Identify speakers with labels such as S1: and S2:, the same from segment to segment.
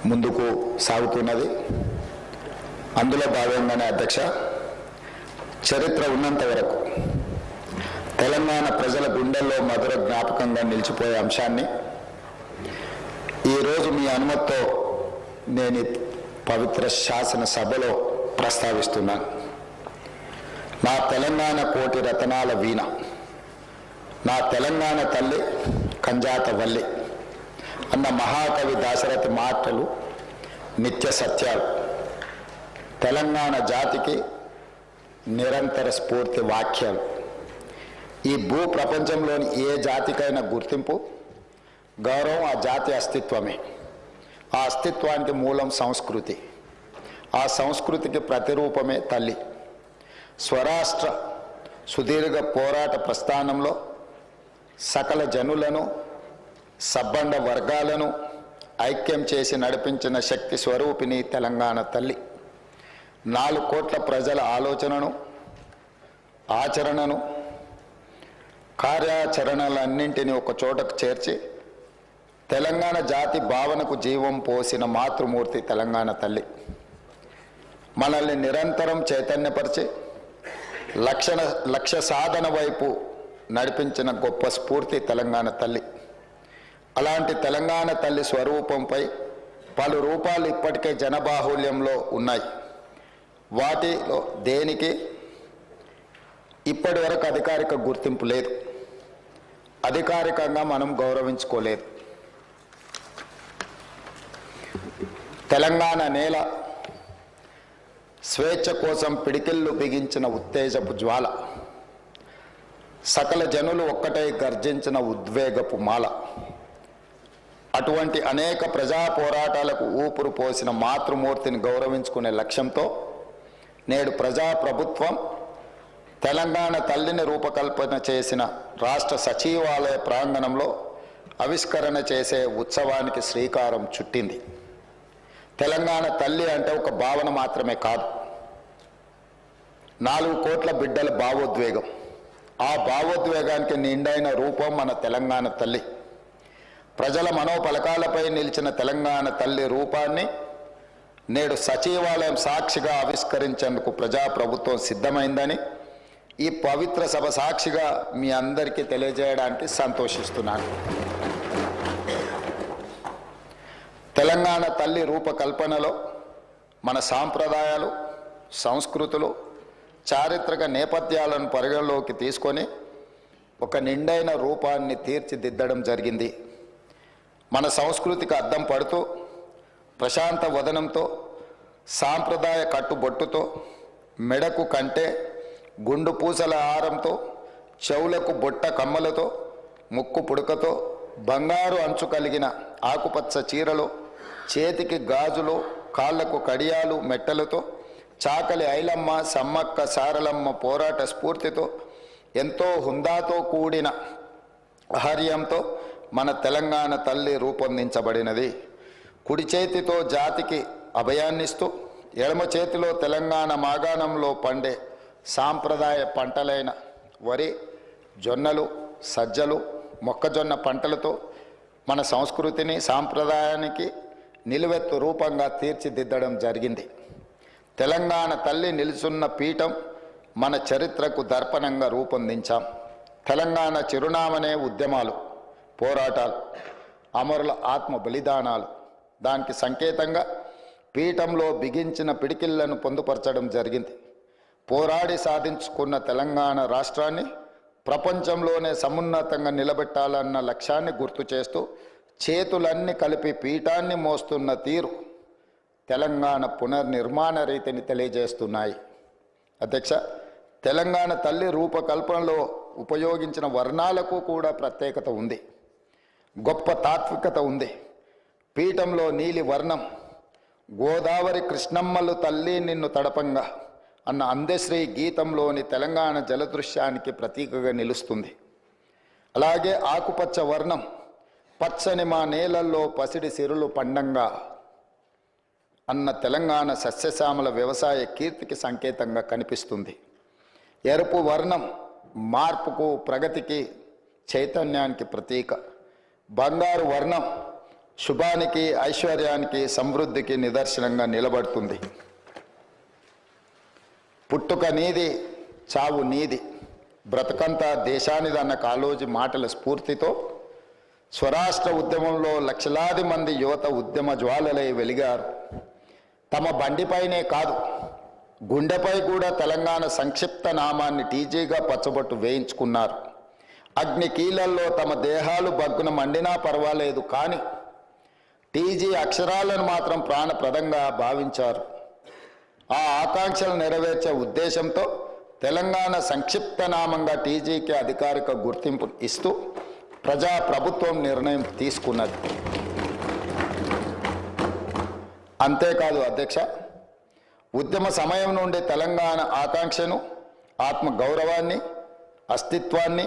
S1: ముందుకు సాగుతున్నది. అందులో భాగంగానే అధ్యక్ష, చరిత్ర ఉన్నంత వరకు తెలంగాణ ప్రజల గుండెల్లో మధుర జ్ఞాపకంగా నిలిచిపోయే అంశాన్ని ఈరోజు మీ అనుమతితో నేను పవిత్ర శాసన సభలో ప్రస్తావిస్తున్నాను. నా తెలంగాణ కోటి రతనాల వీణ, నా తెలంగాణ తల్లి కంజాత వల్లి అన్న మహాకవి దాశరథి మాటలు నిత్య సత్యాలు, తెలంగాణ జాతికి నిరంతర స్ఫూర్తి వాక్యాలు. ఈ భూ ప్రపంచంలోని ఏ జాతికైనా గుర్తింపు, గౌరవం ఆ జాతి అస్తిత్వమే. ఆ అస్తిత్వానికి మూలం సంస్కృతి, ఆ సంస్కృతికి ప్రతిరూపమే తల్లి. స్వరాష్ట్ర సుదీర్ఘ పోరాట ప్రస్థానంలో సకల జనులను, సబ్బండ వర్గాలను ఐక్యం చేసి నడిపించిన శక్తి స్వరూపిణి తెలంగాణ తల్లి. 4 కోట్ల ప్రజల ఆలోచనను, ఆచరణను, కార్యాచరణలన్నింటినీ ఒక చోటకు చేర్చి తెలంగాణ జాతి భావనకు జీవం పోసిన మాతృమూర్తి తెలంగాణ తల్లి. మనల్ని నిరంతరం చైతన్యపరిచి లక్ష్య సాధన వైపు నడిపించిన గొప్ప స్ఫూర్తి తెలంగాణ తల్లి. అలాంటి తెలంగాణ తల్లి స్వరూపంపై పలు రూపాలు ఇప్పటికే జనబాహుల్యంలో ఉన్నాయి. వాటిలో దేనికి ఇప్పటి వరకు అధికారిక గుర్తింపు లేదు, అధికారికంగా మనం గౌరవించుకోలేదు. తెలంగాణ నేల స్వేచ్ఛ కోసం పిడికిళ్ళు బిగించిన ఉత్తేజపు జ్వాల, సకల జనులు ఒక్కటై గర్జించిన ఉద్వేగపు మాల. అటువంటి అనేక ప్రజా పోరాటాలకు ఊపిరి పోసిన మాతృమూర్తిని గౌరవించుకునే లక్ష్యంతో నేడు ప్రజాప్రభుత్వం తెలంగాణ తల్లిని రూపకల్పన చేసిన రాష్ట్ర సచివాలయ ప్రాంగణంలో ఆవిష్కరణ చేసే ఉత్సవానికి శ్రీకారం చుట్టింది. తెలంగాణ తల్లి అంటే ఒక భావన మాత్రమే కాదు, 4 కోట్ల బిడ్డల భావోద్వేగం. ఆ భావోద్వేగానికి నిండైన రూపం మన తెలంగాణ తల్లి. ప్రజల మనోపలకాలపై నిలిచిన తెలంగాణ తల్లి రూపాన్ని నేడు సచివాలయం సాక్షిగా ఆవిష్కరించేందుకు ప్రజాప్రభుత్వం సిద్ధమైందని ఈ పవిత్ర సభ సాక్షిగా మీ అందరికీ తెలియజేయడానికి సంతోషిస్తున్నాను. తెలంగాణ తల్లి రూపకల్పనలో మన సాంప్రదాయాలు, సంస్కృతులు, చారిత్రక నేపథ్యాలను పరిగణలోకి తీసుకొని ఒక నిండైన రూపాన్ని తీర్చిదిద్దడం జరిగింది. మన సంస్కృతికి అద్దం పడుతూ ప్రశాంత వదనంతో, సాంప్రదాయ కట్టుబొట్టుతో, మెడకు కంటే గుండు పూసల హారంతో, చెవులకు బొట్ట కమ్మలతో, ముక్కు పుడకతో, బంగారు అంచు కలిగిన ఆకుపచ్చ చీరలో, చేతికి గాజులు, కాళ్లకు కడియాలు మెట్టలతో, చాకలి ఐలమ్మ, సమ్మక్క సారలమ్మ పోరాట స్ఫూర్తితో, ఎంతో హుందాతో కూడిన ఆహార్యంతో మన తెలంగాణ తల్లి రూపొందించబడినది. కుడి చేతితో జాతికి అభయాన్నిస్తూ, ఎడమ చేతిలో తెలంగాణ మాగాణంలో పండే సాంప్రదాయ పంటలైన వరి, జొన్నలు, సజ్జలు, మొక్కజొన్న పంటలతో మన సంస్కృతిని, సాంప్రదాయానికి నిలువెత్తు రూపంగా తీర్చిదిద్దడం జరిగింది. తెలంగాణ తల్లి నిలుచున్న పీఠం మన చరిత్రకు దర్పణంగా రూపొందించాం. తెలంగాణ చిరునామనే ఉద్యమాలు, పోరాటాలు, అమరుల ఆత్మ బలిదానాలు. దానికి సంకేతంగా పీఠంలో బిగించిన పిడికిళ్లను పొందుపరచడం జరిగింది. పోరాడి సాధించుకున్న తెలంగాణ రాష్ట్రాన్ని ప్రపంచంలోనే సమున్నతంగా నిలబెట్టాలన్న లక్ష్యాన్ని గుర్తు చేస్తూ చేతులన్నీ కలిపి పీఠాన్ని మోస్తున్న తీరు తెలంగాణ పునర్నిర్మాణ రీతిని తెలియజేస్తున్నాయి. అధ్యక్ష, తెలంగాణ తల్లి రూపకల్పనలో ఉపయోగించిన వర్ణాలకు కూడా ప్రత్యేకత ఉంది, గొప్ప తాత్వికత ఉంది. పీఠంలో నీలి వర్ణం గోదావరి కృష్ణమ్మలు తల్లి నిన్ను తడపంగా అన్న అందశ్రీ గీతంలోని తెలంగాణ జలదృశ్యానికి ప్రతీకగా నిలుస్తుంది. అలాగే ఆకుపచ్చ వర్ణం పచ్చని మా నేలల్లో పసిడి సిరులు పండంగా అన్న తెలంగాణ సస్యశ్యామల వ్యవసాయ కీర్తికి సంకేతంగా కనిపిస్తుంది. ఎరుపు వర్ణం మార్పుకు, ప్రగతికి, చైతన్యానికి ప్రతీక. బంగారు వర్ణం శుభానికి, ఐశ్వర్యానికి, సమృద్ధికి నిదర్శనంగా నిలబడుతుంది. పుట్టుక నీది, చావు నీది, బ్రతకంతా దేశానిదన్న కాళోజీ మాటల స్ఫూర్తితో స్వరాష్ట్ర ఉద్యమంలో లక్షలాది మంది యువత ఉద్యమ జ్వాలలై వెలిగారు. తమ బండిపైనే కాదు, గుండెపై కూడా తెలంగాణ సంక్షిప్త నామాన్ని టీజీగా పచ్చబొట్టు వేయించుకున్నారు. అగ్ని కీలల్లో తమ దేహాలు బగ్గున మండినా పర్వాలేదు, కానీ టీజీ అక్షరాలను మాత్రం ప్రాణప్రదంగా భావించారు. ఆ ఆకాంక్షలు నెరవేర్చే ఉద్దేశంతో తెలంగాణ సంక్షిప్త నామంగా టీజీకి అధికారిక గుర్తింపు ఇస్తూ ప్రజాప్రభుత్వం నిర్ణయం తీసుకున్నది. అంతేకాదు అధ్యక్ష, ఉద్యమ సమయం నుండి తెలంగాణ ఆకాంక్షను, ఆత్మగౌరవాన్ని, అస్తిత్వాన్ని,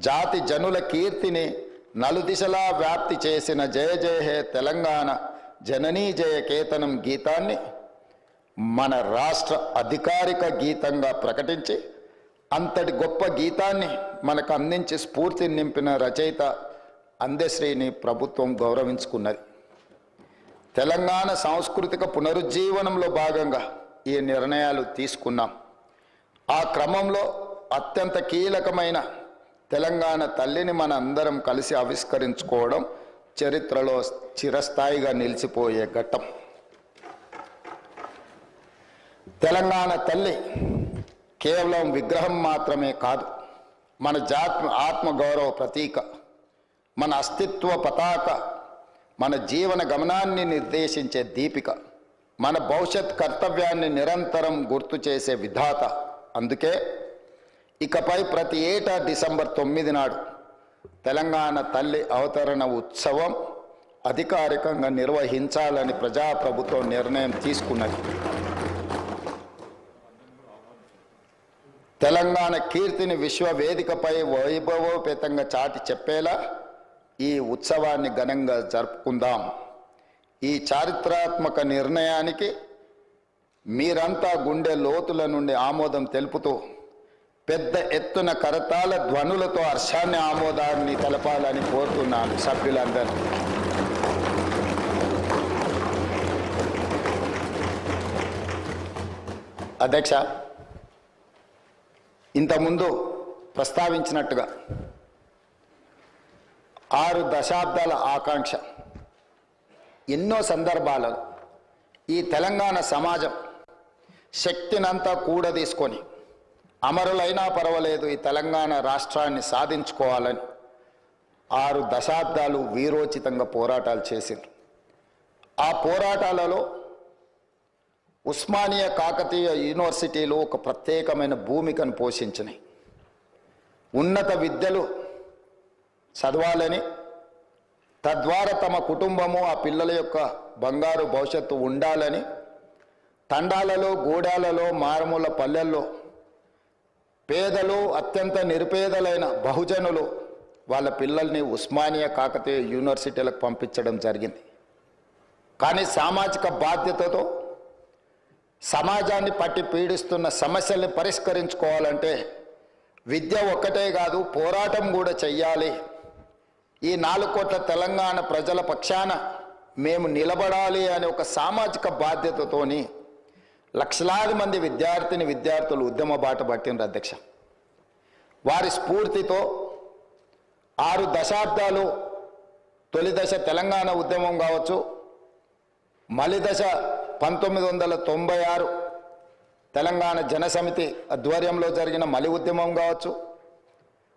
S1: జాతి జనుల కీర్తిని నలుదిశలా వ్యాప్తి చేసిన జయ జయ హే తెలంగాణ జననీ జయ కేతనం గీతాన్ని మన రాష్ట్ర అధికారిక గీతంగా ప్రకటించి అంతటి గొప్ప గీతాన్ని మనకు అందించి స్ఫూర్తిని నింపిన రచయిత అందశ్రీని ప్రభుత్వం గౌరవించుకున్నది. తెలంగాణ సాంస్కృతిక పునరుజ్జీవనంలో భాగంగా ఈ నిర్ణయాలు తీసుకున్నాం. ఆ క్రమంలో అత్యంత కీలకమైన తెలంగాణ తల్లిని మన అందరం కలిసి ఆవిష్కరించుకోవడం చరిత్రలో చిరస్థాయిగా నిలిచిపోయే ఘట్టం. తెలంగాణ తల్లి కేవలం విగ్రహం మాత్రమే కాదు, మన ఆత్మగౌరవ ప్రతీక, మన అస్తిత్వ పతాక, మన జీవన గమనాన్ని నిర్దేశించే దీపిక, మన భవిష్యత్ కర్తవ్యాన్ని నిరంతరం గుర్తు చేసే విధాత. అందుకే ఇకపై ప్రతి ఏటా డిసెంబర్ 9 నాడు తెలంగాణ తల్లి అవతరణ ఉత్సవం అధికారికంగా నిర్వహించాలని ప్రజాప్రభుత్వం నిర్ణయం తీసుకున్నది. తెలంగాణ కీర్తిని విశ్వవేదికపై వైభవోపేతంగా చాటి చెప్పేలా ఈ ఉత్సవాన్ని ఘనంగా జరుపుకుందాం. ఈ చారిత్రాత్మక నిర్ణయానికి మీరంతా గుండె లోతుల నుండి ఆమోదం తెలుపుతూ పెద్ద ఎత్తున కరతాళ ధ్వనులతో హర్షాన్ని, ఆమోదాన్ని తెలపాలని కోరుతున్నాను సభ్యులందరూ. అధ్యక్ష, ఇంతకుముందు ప్రస్తావించినట్టుగా 6 దశాబ్దాల ఆకాంక్ష, ఎన్నో సందర్భాలలో ఈ తెలంగాణ సమాజం శక్తినంతా కూడదీసుకొని అమరులైనా పర్వాలేదు ఈ తెలంగాణ రాష్ట్రాన్ని సాధించుకోవాలని 6 దశాబ్దాలు వీరోచితంగా పోరాటాలు చేసింది. ఆ పోరాటాలలో ఉస్మానియా కాకతీయ యూనివర్సిటీలు ఒక ప్రత్యేకమైన భూమికను పోషించినాయి. ఉన్నత విద్యలు చదవాలని, తద్వారా తమ కుటుంబము, ఆ పిల్లల యొక్క బంగారు భవిష్యత్తు ఉండాలని తండాలలో, గూడాలలో, మారుమూల పల్లెల్లో పేదలు, అత్యంత నిరుపేదలైన బహుజనులు వాళ్ళ పిల్లల్ని ఉస్మానియా కాకతీయ యూనివర్సిటీలకు పంపించడం జరిగింది. కానీ సామాజిక బాధ్యతతో సమాజాన్ని పట్టి పీడిస్తున్న సమస్యల్ని పరిష్కరించుకోవాలంటే విద్య ఒక్కటే కాదు, పోరాటం కూడా చెయ్యాలి. ఈ 4 కోట్ల తెలంగాణ ప్రజల పక్షాన మేము నిలబడాలి అనే ఒక సామాజిక బాధ్యతతోని లక్షలాది మంది విద్యార్థులు ఉద్యమ బాట పట్టినారు అధ్యక్ష. వారి స్ఫూర్తితో 6 దశాబ్దాలు, తొలి దశ తెలంగాణ ఉద్యమం కావచ్చు, మలి దశ 1996 తెలంగాణ జనసమితి ఆధ్వర్యంలో జరిగిన మలి ఉద్యమం కావచ్చు,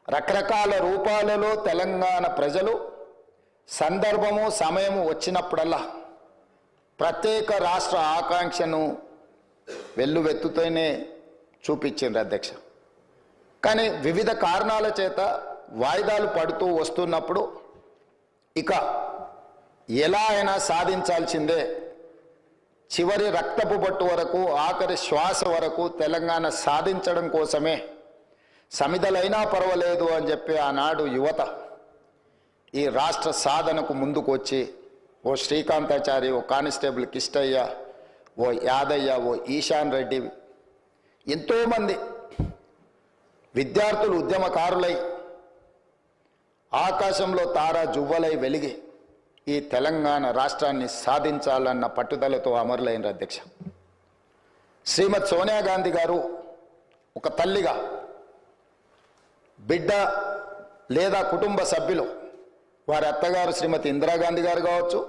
S1: రకరకాల రూపాలలో తెలంగాణ ప్రజలు సందర్భము, సమయము వచ్చినప్పుడల్లా ప్రత్యేక రాష్ట్ర ఆకాంక్షను వెల్లువెత్తుతూనే చూపించింది అధ్యక్ష. కానీ వివిధ కారణాల చేత వాయిదాలు పడుతూ వస్తున్నప్పుడు ఇక ఎలా అయినా సాధించాల్సిందే, చివరి రక్తపు బొట్టు వరకు, ఆఖరి శ్వాస వరకు తెలంగాణ సాధించడం కోసమే సమిధలైనా పర్వాలేదు అని చెప్పి ఆనాడు యువత ఈ రాష్ట్ర సాధనకు ముందుకు వచ్చి ఓ శ్రీకాంతాచారి, ఓ కానిస్టేబుల్ కిష్టయ్య, ఓ యాదయ్య, ఓ ఈశాన్ రెడ్డి, ఎంతోమంది విద్యార్థులు ఉద్యమకారులై ఆకాశంలో తారా జువ్వలై వెలిగి ఈ తెలంగాణ రాష్ట్రాన్ని సాధించాలన్న పట్టుదలతో అమరులైన అధ్యక్ష. శ్రీమతి సోనియా గాంధీ గారు ఒక తల్లిగా బిడ్డ లేదా కుటుంబ సభ్యులు, వారి అత్తగారు శ్రీమతి ఇందిరాగాంధీ గారు కావచ్చు,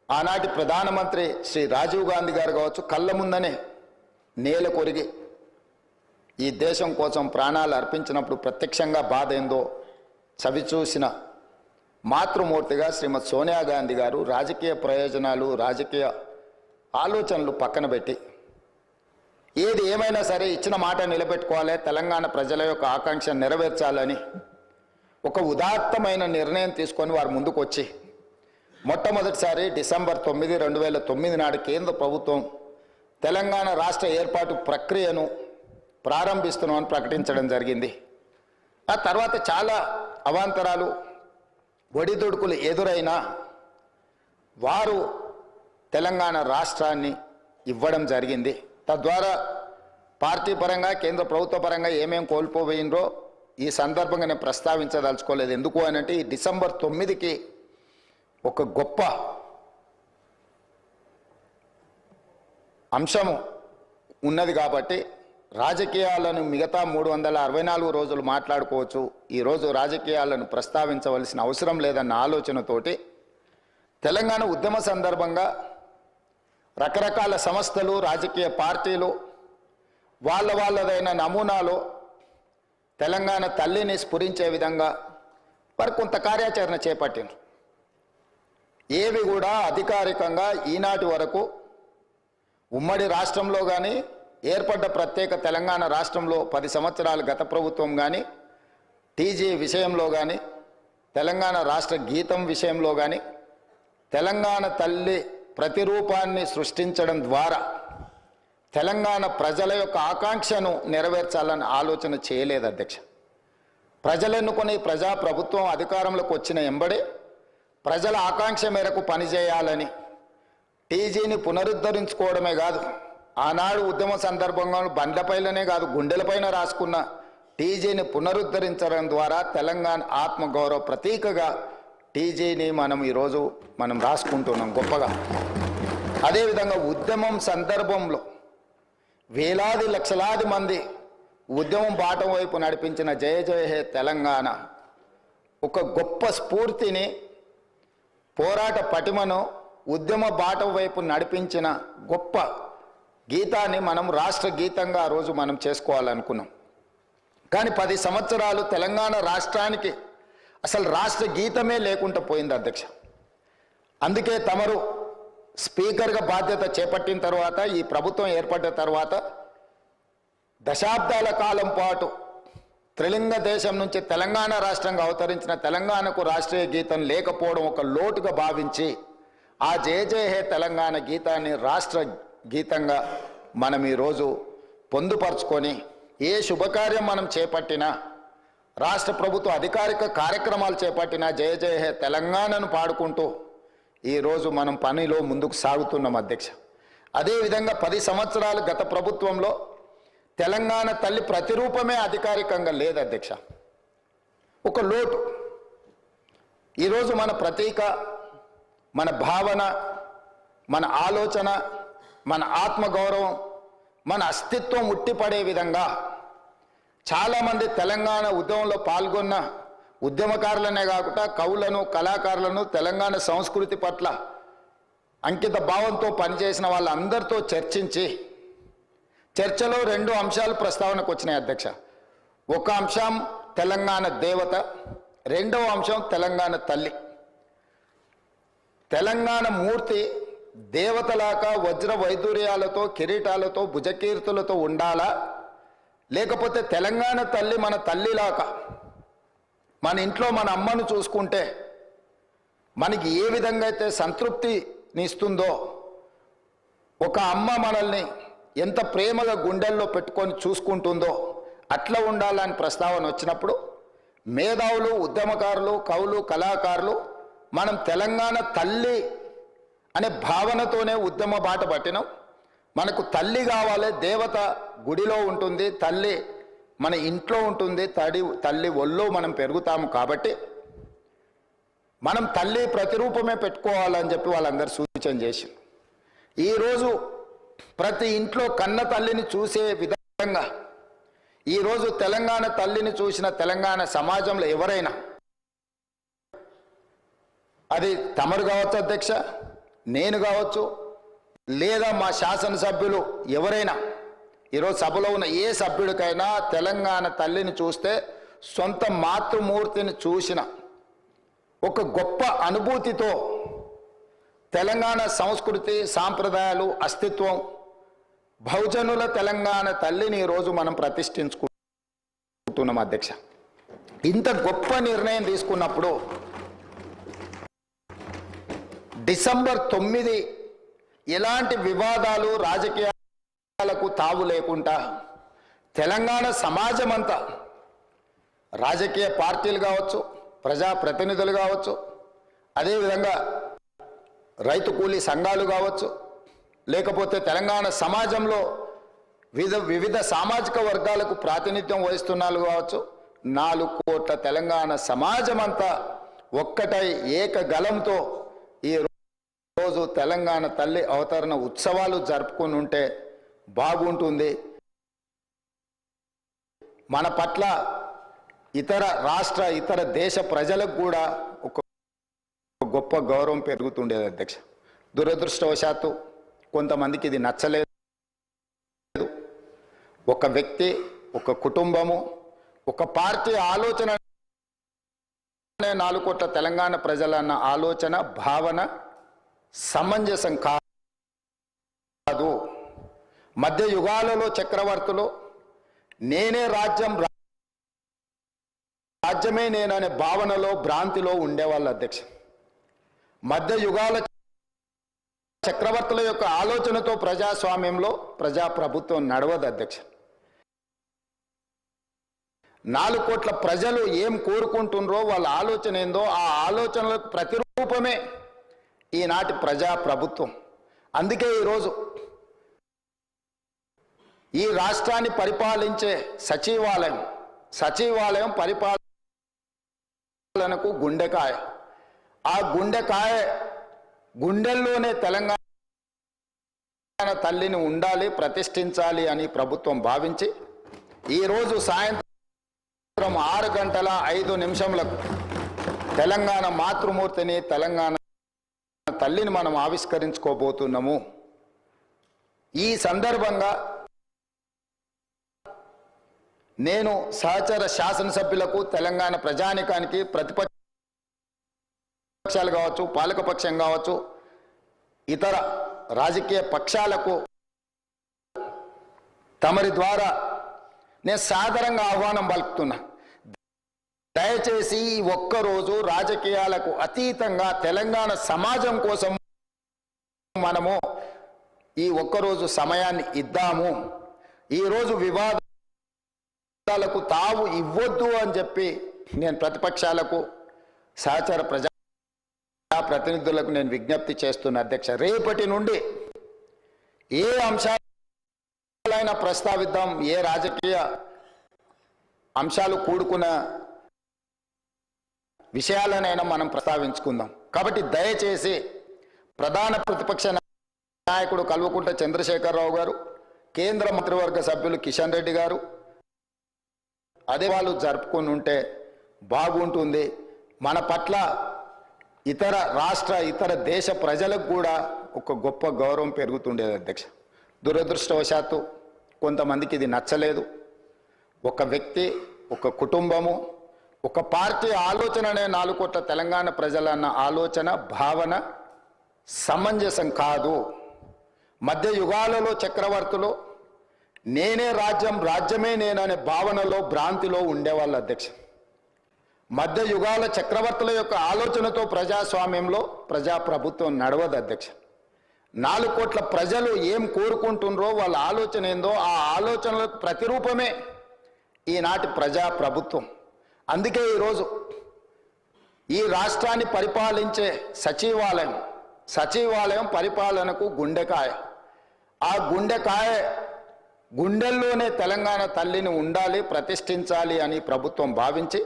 S1: ఆనాటి ప్రధానమంత్రి శ్రీ రాజీవ్ గాంధీ గారు కావచ్చు, కళ్ళ ముందనే నేల కొరిగి ఈ దేశం కోసం ప్రాణాలు అర్పించినప్పుడు ప్రత్యక్షంగా బాధ ఏందో చవిచూసిన మాతృమూర్తిగా శ్రీమతి సోనియా గాంధీ గారు రాజకీయ ప్రయోజనాలు, రాజకీయ ఆలోచనలు పక్కన పెట్టి ఏది ఏమైనా సరే ఇచ్చిన మాట నిలబెట్టుకోవాలి, తెలంగాణ ప్రజల యొక్క ఆకాంక్ష నెరవేర్చాలని ఒక ఉదాత్తమైన నిర్ణయం తీసుకొని వారు ముందుకు వచ్చి మొట్టమొదటిసారి డిసెంబర్ 9, 2009 నాడు కేంద్ర ప్రభుత్వం తెలంగాణ రాష్ట్ర ఏర్పాటు ప్రక్రియను ప్రారంభిస్తున్నామని ప్రకటించడం జరిగింది. ఆ తర్వాత చాలా అవాంతరాలు, ఒడిదుడుకులు ఎదురైనా వారు తెలంగాణ రాష్ట్రాన్ని ఇవ్వడం జరిగింది. తద్వారా పార్టీ పరంగా, కేంద్ర ప్రభుత్వ పరంగా ఏమేం కోల్పోయిందో ఈ సందర్భంగా నేను ప్రస్తావించదలుచుకోలేదు. ఎందుకు అనంటే ఈ డిసెంబర్ 9కి ఒక గొప్ప అంశము ఉన్నది కాబట్టి రాజకీయాలను మిగతా 364 రోజులు మాట్లాడుకోవచ్చు, ఈరోజు రాజకీయాలను ప్రస్తావించవలసిన అవసరం లేదన్న ఆలోచనతోటి తెలంగాణ ఉద్యమ సందర్భంగా రకరకాల సంస్థలు, రాజకీయ పార్టీలు వాళ్ళదైన నమూనాలో తెలంగాణ తల్లిని స్ఫురించే విధంగా వారు కొంత కార్యాచరణ చేపట్టినారు. ఏవి కూడా అధికారికంగా ఈనాటి వరకు ఉమ్మడి రాష్ట్రంలో కానీ, ఏర్పడ్డ ప్రత్యేక తెలంగాణ రాష్ట్రంలో 10 సంవత్సరాలు గత ప్రభుత్వం కానీ, టీజీ విషయంలో కానీ, తెలంగాణ రాష్ట్ర గీతం విషయంలో కానీ, తెలంగాణ తల్లి ప్రతిరూపాన్ని సృష్టించడం ద్వారా తెలంగాణ ప్రజల యొక్క ఆకాంక్షను నెరవేర్చాలని ఆలోచన చేయలేదు అధ్యక్ష. ప్రజలు ఎన్నుకొని ప్రజాప్రభుత్వం అధికారంలోకి వచ్చిన ఎంబడే ప్రజల ఆకాంక్ష మేరకు పనిచేయాలని టీజీని పునరుద్ధరించుకోవడమే కాదు, ఆనాడు ఉద్యమ సందర్భంగా బండ్లపైలనే కాదు గుండెలపైన రాసుకున్న టీజీని పునరుద్ధరించడం ద్వారా తెలంగాణ ఆత్మగౌరవ ప్రతీకగా టీజీని ఈరోజు మనం రాసుకుంటున్నాం గొప్పగా. అదేవిధంగా ఉద్యమం సందర్భంలో వేలాది లక్షలాది మంది ఉద్యమం బాటం వైపు నడిపించిన జయ జయ హే తెలంగాణ ఒక గొప్ప స్ఫూర్తిని, పోరాట పటిమను ఉద్యమ బాటం వైపు నడిపించిన గొప్ప గీతాన్ని మనం రాష్ట్ర గీతంగా ఆ రోజు మనం చేసుకోవాలనుకున్నాం. కానీ 10 సంవత్సరాలు తెలంగాణ రాష్ట్రానికి అసలు రాష్ట్ర గీతమే లేకుండా పోయింది అధ్యక్ష. అందుకే తమరు స్పీకర్గా బాధ్యత చేపట్టిన తర్వాత, ఈ ప్రభుత్వం ఏర్పడిన తర్వాత దశాబ్దాల కాలం పాటు త్రిలింగ దేశం నుంచి తెలంగాణ రాష్ట్రంగా అవతరించిన తెలంగాణకు రాష్ట్రీయ గీతం లేకపోవడం ఒక లోటుగా భావించి ఆ జయ జయ హే తెలంగాణ గీతాన్ని రాష్ట్ర గీతంగా మనం ఈరోజు పొందుపరుచుకొని ఏ శుభకార్యం మనం చేపట్టినా, రాష్ట్ర ప్రభుత్వ అధికారిక కార్యక్రమాలు చేపట్టినా జయ జయ హే తెలంగాణను పాడుకుంటూ ఈరోజు మనం పనిలో ముందుకు సాగుతున్నాం అధ్యక్ష. అదేవిధంగా 10 సంవత్సరాలు గత ప్రభుత్వంలో తెలంగాణ తల్లి ప్రతిరూపమే అధికారికంగా లేదు అధ్యక్ష. ఒక లోటు. ఈరోజు మన ప్రతీక, మన భావన, మన ఆలోచన, మన ఆత్మగౌరవం, మన అస్తిత్వం ఉట్టిపడే విధంగా చాలామంది తెలంగాణ ఉద్యమంలో పాల్గొన్న ఉద్యమకారులనే కాకుండా కవులను, కళాకారులను, తెలంగాణ సంస్కృతి పట్ల అంకిత భావంతో పనిచేసిన వాళ్ళందరితో చర్చించి చర్చలో 2 అంశాలు ప్రస్తావనకు వచ్చినాయి అధ్యక్ష. ఒక అంశం తెలంగాణ దేవత, రెండవ అంశం తెలంగాణ తల్లి. తెలంగాణ మూర్తి దేవతలాగా వజ్ర వైదూర్యాలతో, కిరీటాలతో, భుజకీర్తులతో ఉండాలా, లేకపోతే తెలంగాణ తల్లి మన తల్లిలాగా మన ఇంట్లో మన అమ్మను చూసుకుంటే మనకి ఏ విధంగా అయితే సంతృప్తిని ఇస్తుందో, ఒక అమ్మ మనల్ని ఎంత ప్రేమగా గుండెల్లో పెట్టుకొని చూసుకుంటుందో అట్లా ఉండాలని ప్రస్తావన వచ్చినప్పుడు మేధావులు, ఉద్యమకారులు, కవులు, కళాకారులు మనం తెలంగాణ తల్లి అనే భావనతోనే ఉద్యమ బాట పట్టినాం. మనకు తల్లి కావాలి, దేవత గుడిలో ఉంటుంది, తల్లి మన ఇంట్లో ఉంటుంది, తల్లి ఒళ్ళో మనం పెరుగుతాము. కాబట్టి మనం తల్లి ప్రతిరూపమే పెట్టుకోవాలని చెప్పి వాళ్ళందరూ సూచన చేశారు. ఈరోజు ప్రతి ఇంట్లో కన్న తల్లిని చూసే విధంగా ఈరోజు తెలంగాణ తల్లిని చూసిన తెలంగాణ సమాజంలో ఎవరైనా, అది తమరు కావచ్చు అధ్యక్ష, నేను కావచ్చు, లేదా మా శాసనసభ్యులు ఎవరైనా, ఈరోజు సభలో ఉన్న ఏ సభ్యుడికైనా తెలంగాణ తల్లిని చూస్తే సొంత మాతృమూర్తిని చూసిన ఒక గొప్ప అనుభూతితో తెలంగాణ సంస్కృతి సాంప్రదాయాలు అస్తిత్వం బహుజనుల తెలంగాణ తల్లిని ఈరోజు మనం ప్రతిష్ఠించుకుంటున్నాం అధ్యక్ష. ఇంత గొప్ప నిర్ణయం తీసుకున్నప్పుడు డిసెంబర్ 9 ఎలాంటి వివాదాలు రాజకీయాలకు తావు లేకుండా తెలంగాణ సమాజం అంతా, రాజకీయ పార్టీలు కావచ్చు, ప్రజాప్రతినిధులు కావచ్చు, అదేవిధంగా రైతు కూలీ సంఘాలు కావచ్చు, లేకపోతే తెలంగాణ సమాజంలో వివిధ సామాజిక వర్గాలకు ప్రాతినిధ్యం వహిస్తున్నారు కావచ్చు, 4 కోట్ల తెలంగాణ సమాజం అంతా ఒక్కటై ఏకగలంతో ఈ రోజు తెలంగాణ తల్లి అవతరణ ఉత్సవాలు జరుపుకుని ఉంటే బాగుంటుంది. మన పట్ల ఇతర రాష్ట్ర ఇతర దేశ ప్రజలకు కూడా ఒక గొప్ప గౌరవం పెరుగుతుండేది అధ్యక్ష. దురదృష్టవశాత్తు కొంతమందికి ఇది నచ్చలేదు. ఒక వ్యక్తి, ఒక కుటుంబము, ఒక పార్టీ ఆలోచన 4 కోట్ల తెలంగాణ ప్రజలన్న ఆలోచన భావన సమంజసం కాదు. మధ్య యుగాలలో చక్రవర్తులు నేనే రాజ్యం, రాజ్యమే నేననే భావనలో భ్రాంతిలో ఉండేవాళ్ళు అధ్యక్ష. మధ్య యుగాల చక్రవర్తుల యొక్క ఆలోచనతో ప్రజాస్వామ్యంలో ప్రజాప్రభుత్వం నడవదు అధ్యక్ష. 4 కోట్ల ప్రజలు ఏం కోరుకుంటున్నారో వాళ్ళ ఆలోచన ఏందో ఆ ఆలోచనలకు ప్రతిరూపమే ఈనాటి ప్రజాప్రభుత్వం. అందుకే ఈరోజు ఈ రాష్ట్రాన్ని పరిపాలించే సచివాలయం పరిపాలనకు గుండెకాయ. ఆ గుండెల్లోనే తెలంగాణ తల్లిని ఉండాలి, ప్రతిష్ఠించాలి అని ప్రభుత్వం భావించి ఈరోజు సాయంత్రం 6:05 తెలంగాణ మాతృమూర్తిని, తెలంగాణ తల్లిని మనం ఆవిష్కరించుకోబోతున్నాము. ఈ సందర్భంగా నేను సహచర శాసనసభ్యులకు, తెలంగాణ ప్రజానికానికి, ప్రతిపక్షాలు కావచ్చు, పాలకపక్షం కావచ్చు, ఇతర రాజకీయ పక్షాలకు తమరి ద్వారా నేను సాదరంగా ఆహ్వానం పలుకుతున్నా. దయచేసి ఈ ఒక్కరోజు రాజకీయాలకు అతీతంగా తెలంగాణ సమాజం కోసం మనము ఈ ఒక్కరోజు సమయాన్ని ఇద్దాము. ఈరోజు వివాదాలకు తావు ఇవ్వద్దు అని చెప్పి నేను ప్రతిపక్షాలకు, సహచర ప్రజాప్రతినిధులకు నేను విజ్ఞప్తి చేస్తున్నా అధ్యక్ష. రేపటి నుండి ఏ అంశాలైనా ప్రస్తావిద్దాం, ఏ రాజకీయ అంశాలు కూడుకున్న విషయాలనైనా మనం ప్రస్తావించుకుందాం. కాబట్టి దయచేసి ప్రధాన ప్రతిపక్ష నాయకుడు కల్వకుంట్ల చంద్రశేఖరరావు గారు, కేంద్ర మంత్రివర్గ సభ్యులు కిషన్ రెడ్డి గారు అదే వాళ్ళు జరుపుకొని ఉంటే బాగుంటుంది. మన పట్ల ఇతర రాష్ట్ర ఇతర దేశ ప్రజలకు కూడా ఒక గొప్ప గౌరవం పెరుగుతుండేది అధ్యక్ష. దురదృష్టవశాత్తు కొంతమందికి ఇది నచ్చలేదు. ఒక వ్యక్తి, ఒక కుటుంబము, ఒక పార్టీ ఆలోచననే 4 కోట్ల తెలంగాణ ప్రజలన్న ఆలోచన భావన సమంజసం కాదు. మధ్య యుగాలలో చక్రవర్తులు నేనే రాజ్యం, రాజ్యమే నేననే భావనలో భ్రాంతిలో ఉండేవాళ్ళు అధ్యక్ష. మధ్య యుగాల చక్రవర్తుల యొక్క ఆలోచనతో ప్రజాస్వామ్యంలో ప్రజాప్రభుత్వం నడవదు అధ్యక్ష. 4 కోట్ల ప్రజలు ఏం కోరుకుంటున్నారో వాళ్ళ ఆలోచన ఏందో ఆ ఆలోచనలకు ప్రతిరూపమే ఈనాటి ప్రజాప్రభుత్వం. అందుకే ఈరోజు ఈ రాష్ట్రాన్ని పరిపాలించే సచివాలయం పరిపాలనకు గుండెకాయ. ఆ గుండెల్లోనే తెలంగాణ తల్లిని ఉండాలి, ప్రతిష్ఠించాలి అని ప్రభుత్వం భావించి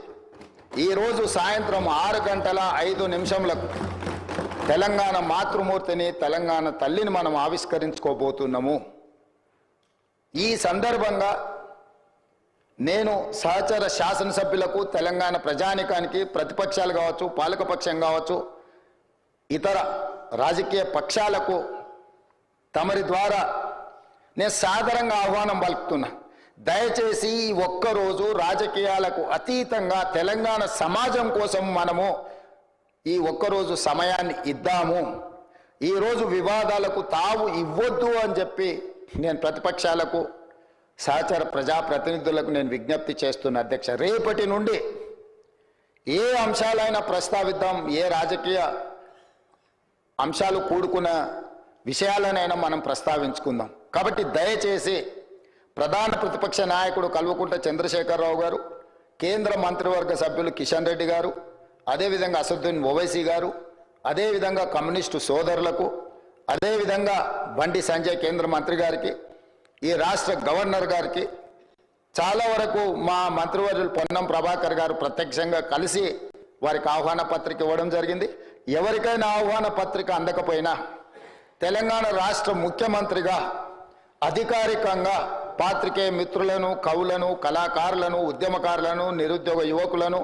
S1: ఈరోజు సాయంత్రం 6:05 తెలంగాణ మాతృమూర్తిని, తెలంగాణ తల్లిని మనం ఆవిష్కరించుకోబోతున్నాము. ఈ సందర్భంగా నేను సహచర శాసనసభ్యులకు, తెలంగాణ ప్రజానికానికి, ప్రతిపక్షాలు కావచ్చు, పాలకపక్షం కావచ్చు, ఇతర రాజకీయ పక్షాలకు తమరి ద్వారా నేను సాదరంగా ఆహ్వానం పలుకుతున్నా. దయచేసి ఈ ఒక్కరోజు రాజకీయాలకు అతీతంగా తెలంగాణ సమాజం కోసం మనము ఈ ఒక్కరోజు సమయాన్ని ఇద్దాము. ఈరోజు వివాదాలకు తావు ఇవ్వద్దు అని చెప్పి నేను ప్రతిపక్షాలకు, సహచర ప్రజాప్రతినిధులకు నేను విజ్ఞప్తి చేస్తున్న అధ్యక్ష. రేపటి నుండి ఏ అంశాలైనా ప్రస్తావిద్దాం, ఏ రాజకీయ అంశాలు కూడుకున్న విషయాలనైనా మనం ప్రస్తావించుకుందాం. కాబట్టి దయచేసి ప్రధాన ప్రతిపక్ష నాయకుడు కల్వకుంట్ల చంద్రశేఖరరావు గారు, కేంద్ర మంత్రివర్గ సభ్యులు కిషన్ రెడ్డి గారు, అదేవిధంగా అసదుద్దీన్ ఓవైసీ గారు, అదేవిధంగా కమ్యూనిస్టు సోదరులకు, అదేవిధంగా బండి సంజయ్ కేంద్ర మంత్రి గారికి, ఈ రాష్ట్ర గవర్నర్ గారికి, చాలా వరకు మా మంత్రివర్యులు పొన్నం ప్రభాకర్ గారు ప్రత్యక్షంగా కలిసి వారికి ఆహ్వాన పత్రిక ఇవ్వడం జరిగింది. ఎవరికైనా ఆహ్వాన పత్రిక అందకపోయినా తెలంగాణ రాష్ట్ర ముఖ్యమంత్రిగా అధికారికంగా పాత్రికేయ మిత్రులను, కవులను, కళాకారులను, ఉద్యమకారులను, నిరుద్యోగ యువకులను,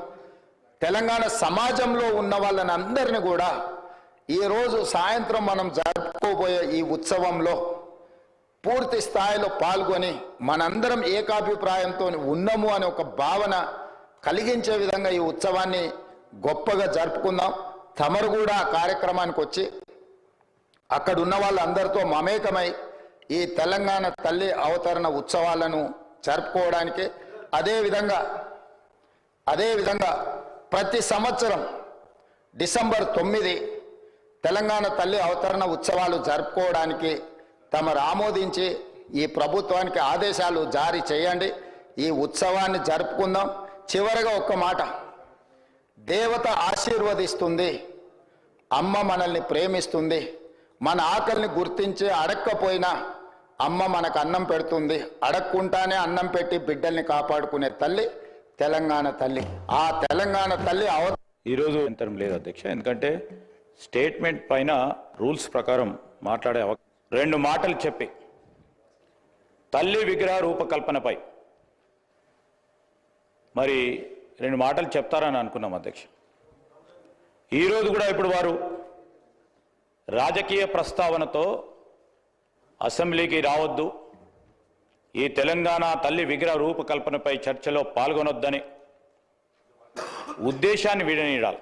S1: తెలంగాణ సమాజంలో ఉన్న వాళ్ళని అందరినీ కూడా ఈరోజు సాయంత్రం మనం జరుపుకోబోయే ఈ ఉత్సవంలో పూర్తి స్థాయిలో పాల్గొని మనందరం ఏకాభిప్రాయంతో ఉన్నాము అనే ఒక భావన కలిగించే విధంగా ఈ ఉత్సవాన్ని గొప్పగా జరుపుకుందాం. తమరు కూడా ఆ కార్యక్రమానికి వచ్చి అక్కడ ఉన్న వాళ్ళందరితో మమేకమై ఈ తెలంగాణ తల్లి అవతరణ ఉత్సవాలను జరుపుకోవడానికి, అదేవిధంగా ప్రతి సంవత్సరం డిసెంబర్ 9 తెలంగాణ తల్లి అవతరణ ఉత్సవాలు జరుపుకోవడానికి తమరు ఆమోదించి ఈ ప్రభుత్వానికి ఆదేశాలు జారీ చేయండి. ఈ ఉత్సవాన్ని జరుపుకుందాం. చివరగా ఒక్క మాట, దేవత ఆశీర్వదిస్తుంది, అమ్మ మనల్ని ప్రేమిస్తుంది, మన ఆకలిని గుర్తించి అడక్కపోయినా అమ్మ మనకు అన్నం పెడుతుంది, అడక్కుంటానే అన్నం పెట్టి బిడ్డల్ని కాపాడుకునే తల్లి తెలంగాణ తల్లి. ఆ తెలంగాణ తల్లి
S2: ఈరోజు అంతరం లేదు అధ్యక్ష, ఎందుకంటే స్టేట్మెంట్ పైన రూల్స్ ప్రకారం మాట్లాడే 2 మాటలు చెప్పి తల్లి విగ్రహ రూపకల్పనపై మరి 2 మాటలు చెప్తారని అనుకున్నాం అధ్యక్ష. ఈరోజు కూడా ఇప్పుడు వారు రాజకీయ ప్రస్తావనతో అసెంబ్లీకి రావద్దు, ఈ తెలంగాణ తల్లి విగ్రహ రూపకల్పనపై చర్చలో పాల్గొనొద్దని ఉద్దేశాన్ని విడనీయాలి.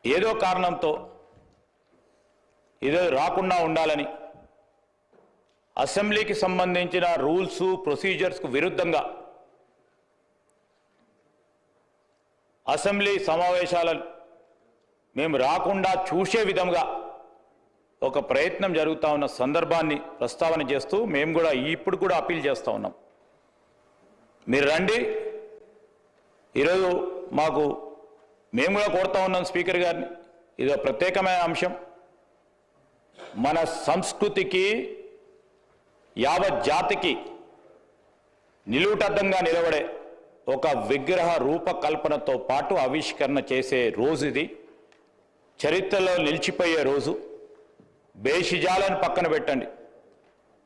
S2: ఏదో కారణంతో ఏదో రాకుండా ఉండాలని అసెంబ్లీకి సంబంధించిన రూల్స్ ప్రొసీజర్స్కు విరుద్ధంగా అసెంబ్లీ సమావేశాలను మేము రాకుండా చూసే విధంగా ఒక ప్రయత్నం జరుగుతూ ఉన్న సందర్భాన్ని ప్రస్తావన చేస్తూ మేము కూడా ఇప్పుడు కూడా అప్పీల్ చేస్తూ ఉన్నాం. మీరు రండి, ఈరోజు మేము కూడా కోరుతా ఉన్నాం స్పీకర్ గారిని, ఇది ప్రత్యేకమైన అంశం. మన సంస్కృతికి, యావత్ జాతికి నిలువుటద్దంగా నిలబడే ఒక విగ్రహ రూపకల్పనతో పాటు ఆవిష్కరణ చేసే రోజు ఇది. చరిత్రలో నిలిచిపోయే రోజు. బేషిజాలను పక్కన పెట్టండి,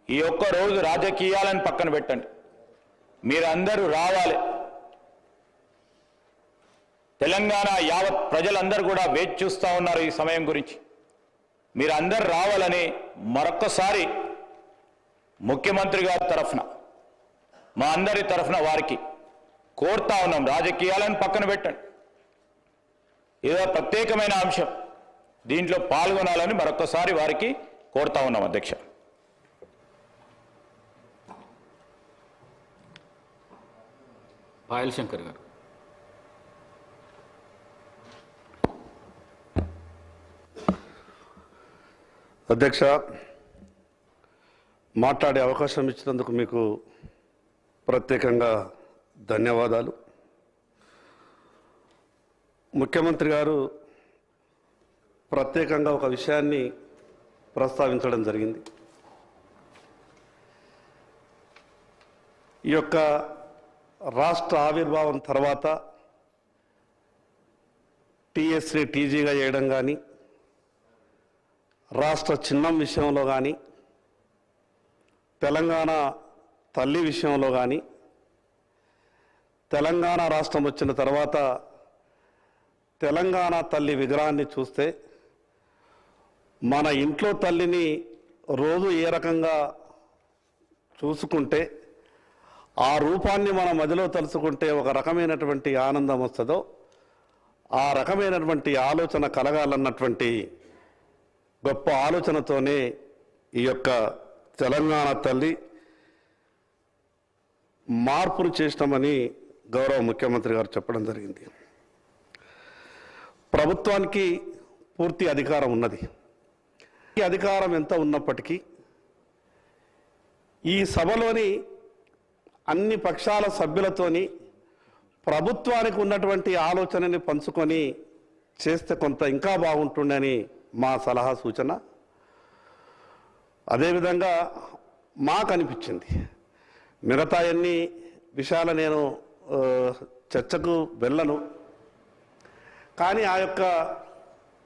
S2: ఈ ఒక్క రోజు రాజకీయాలను పక్కన పెట్టండి, మీరందరూ రావాలి. తెలంగాణ యావత్ ప్రజలందరూ కూడా వేచి చూస్తూ ఉన్నారు ఈ సమయం గురించి. మీరందరూ రావాలని మరొక్కసారి ముఖ్యమంత్రి గారి తరఫున, మా అందరి తరఫున వారికి కోరుతా ఉన్నాం. రాజకీయాలను పక్కన పెట్టండి, ఏదో ప్రత్యేకమైన అంశం, దీంట్లో పాల్గొనాలని మరొక్కసారి వారికి కోరుతా ఉన్నాం అధ్యక్ష.
S3: పాయల్ శంకర్ గారు.
S4: అధ్యక్ష, మాట్లాడే అవకాశం ఇచ్చినందుకు మీకు ప్రత్యేకంగా ధన్యవాదాలు. ముఖ్యమంత్రి గారు ప్రత్యేకంగా ఒక విషయాన్ని ప్రస్తావించడం జరిగింది. ఈ యొక్క రాష్ట్ర ఆవిర్భావం తర్వాత టీఎస్ని టీజీగా చేయడం కానీ, రాష్ట్ర చిహ్నం విషయంలో కానీ, తెలంగాణ తల్లి విషయంలో కానీ, తెలంగాణ రాష్ట్రం వచ్చిన తర్వాత తెలంగాణ తల్లి విగ్రహాన్ని చూస్తే మన ఇంట్లో తల్లిని రోజు ఏ రకంగా చూసుకుంటే ఆ రూపాన్ని మన మదిలో తలుచుకుంటే ఒక రకమైనటువంటి ఆనందం వస్తుందో ఆ రకమైనటువంటి ఆలోచన కలగాలన్నటువంటి గొప్ప ఆలోచనతోనే ఈ యొక్క తెలంగాణ తల్లి మార్పును చేసినామని గౌరవ ముఖ్యమంత్రి గారు చెప్పడం జరిగింది. ప్రభుత్వానికి పూర్తి అధికారం ఉన్నది. ఈ అధికారం ఎంత ఉన్నప్పటికీ ఈ సభలోని అన్ని పక్షాల సభ్యులతోని ప్రభుత్వానికి ఉన్నటువంటి ఆలోచనని పంచుకొని చేస్తే కొంత ఇంకా బాగుంటుండని మా సలహా సూచన. అదేవిధంగా మాకు అనిపించింది మిగతా అన్ని విషయాలు నేను చర్చకు వెళ్ళను, కానీ ఆ యొక్క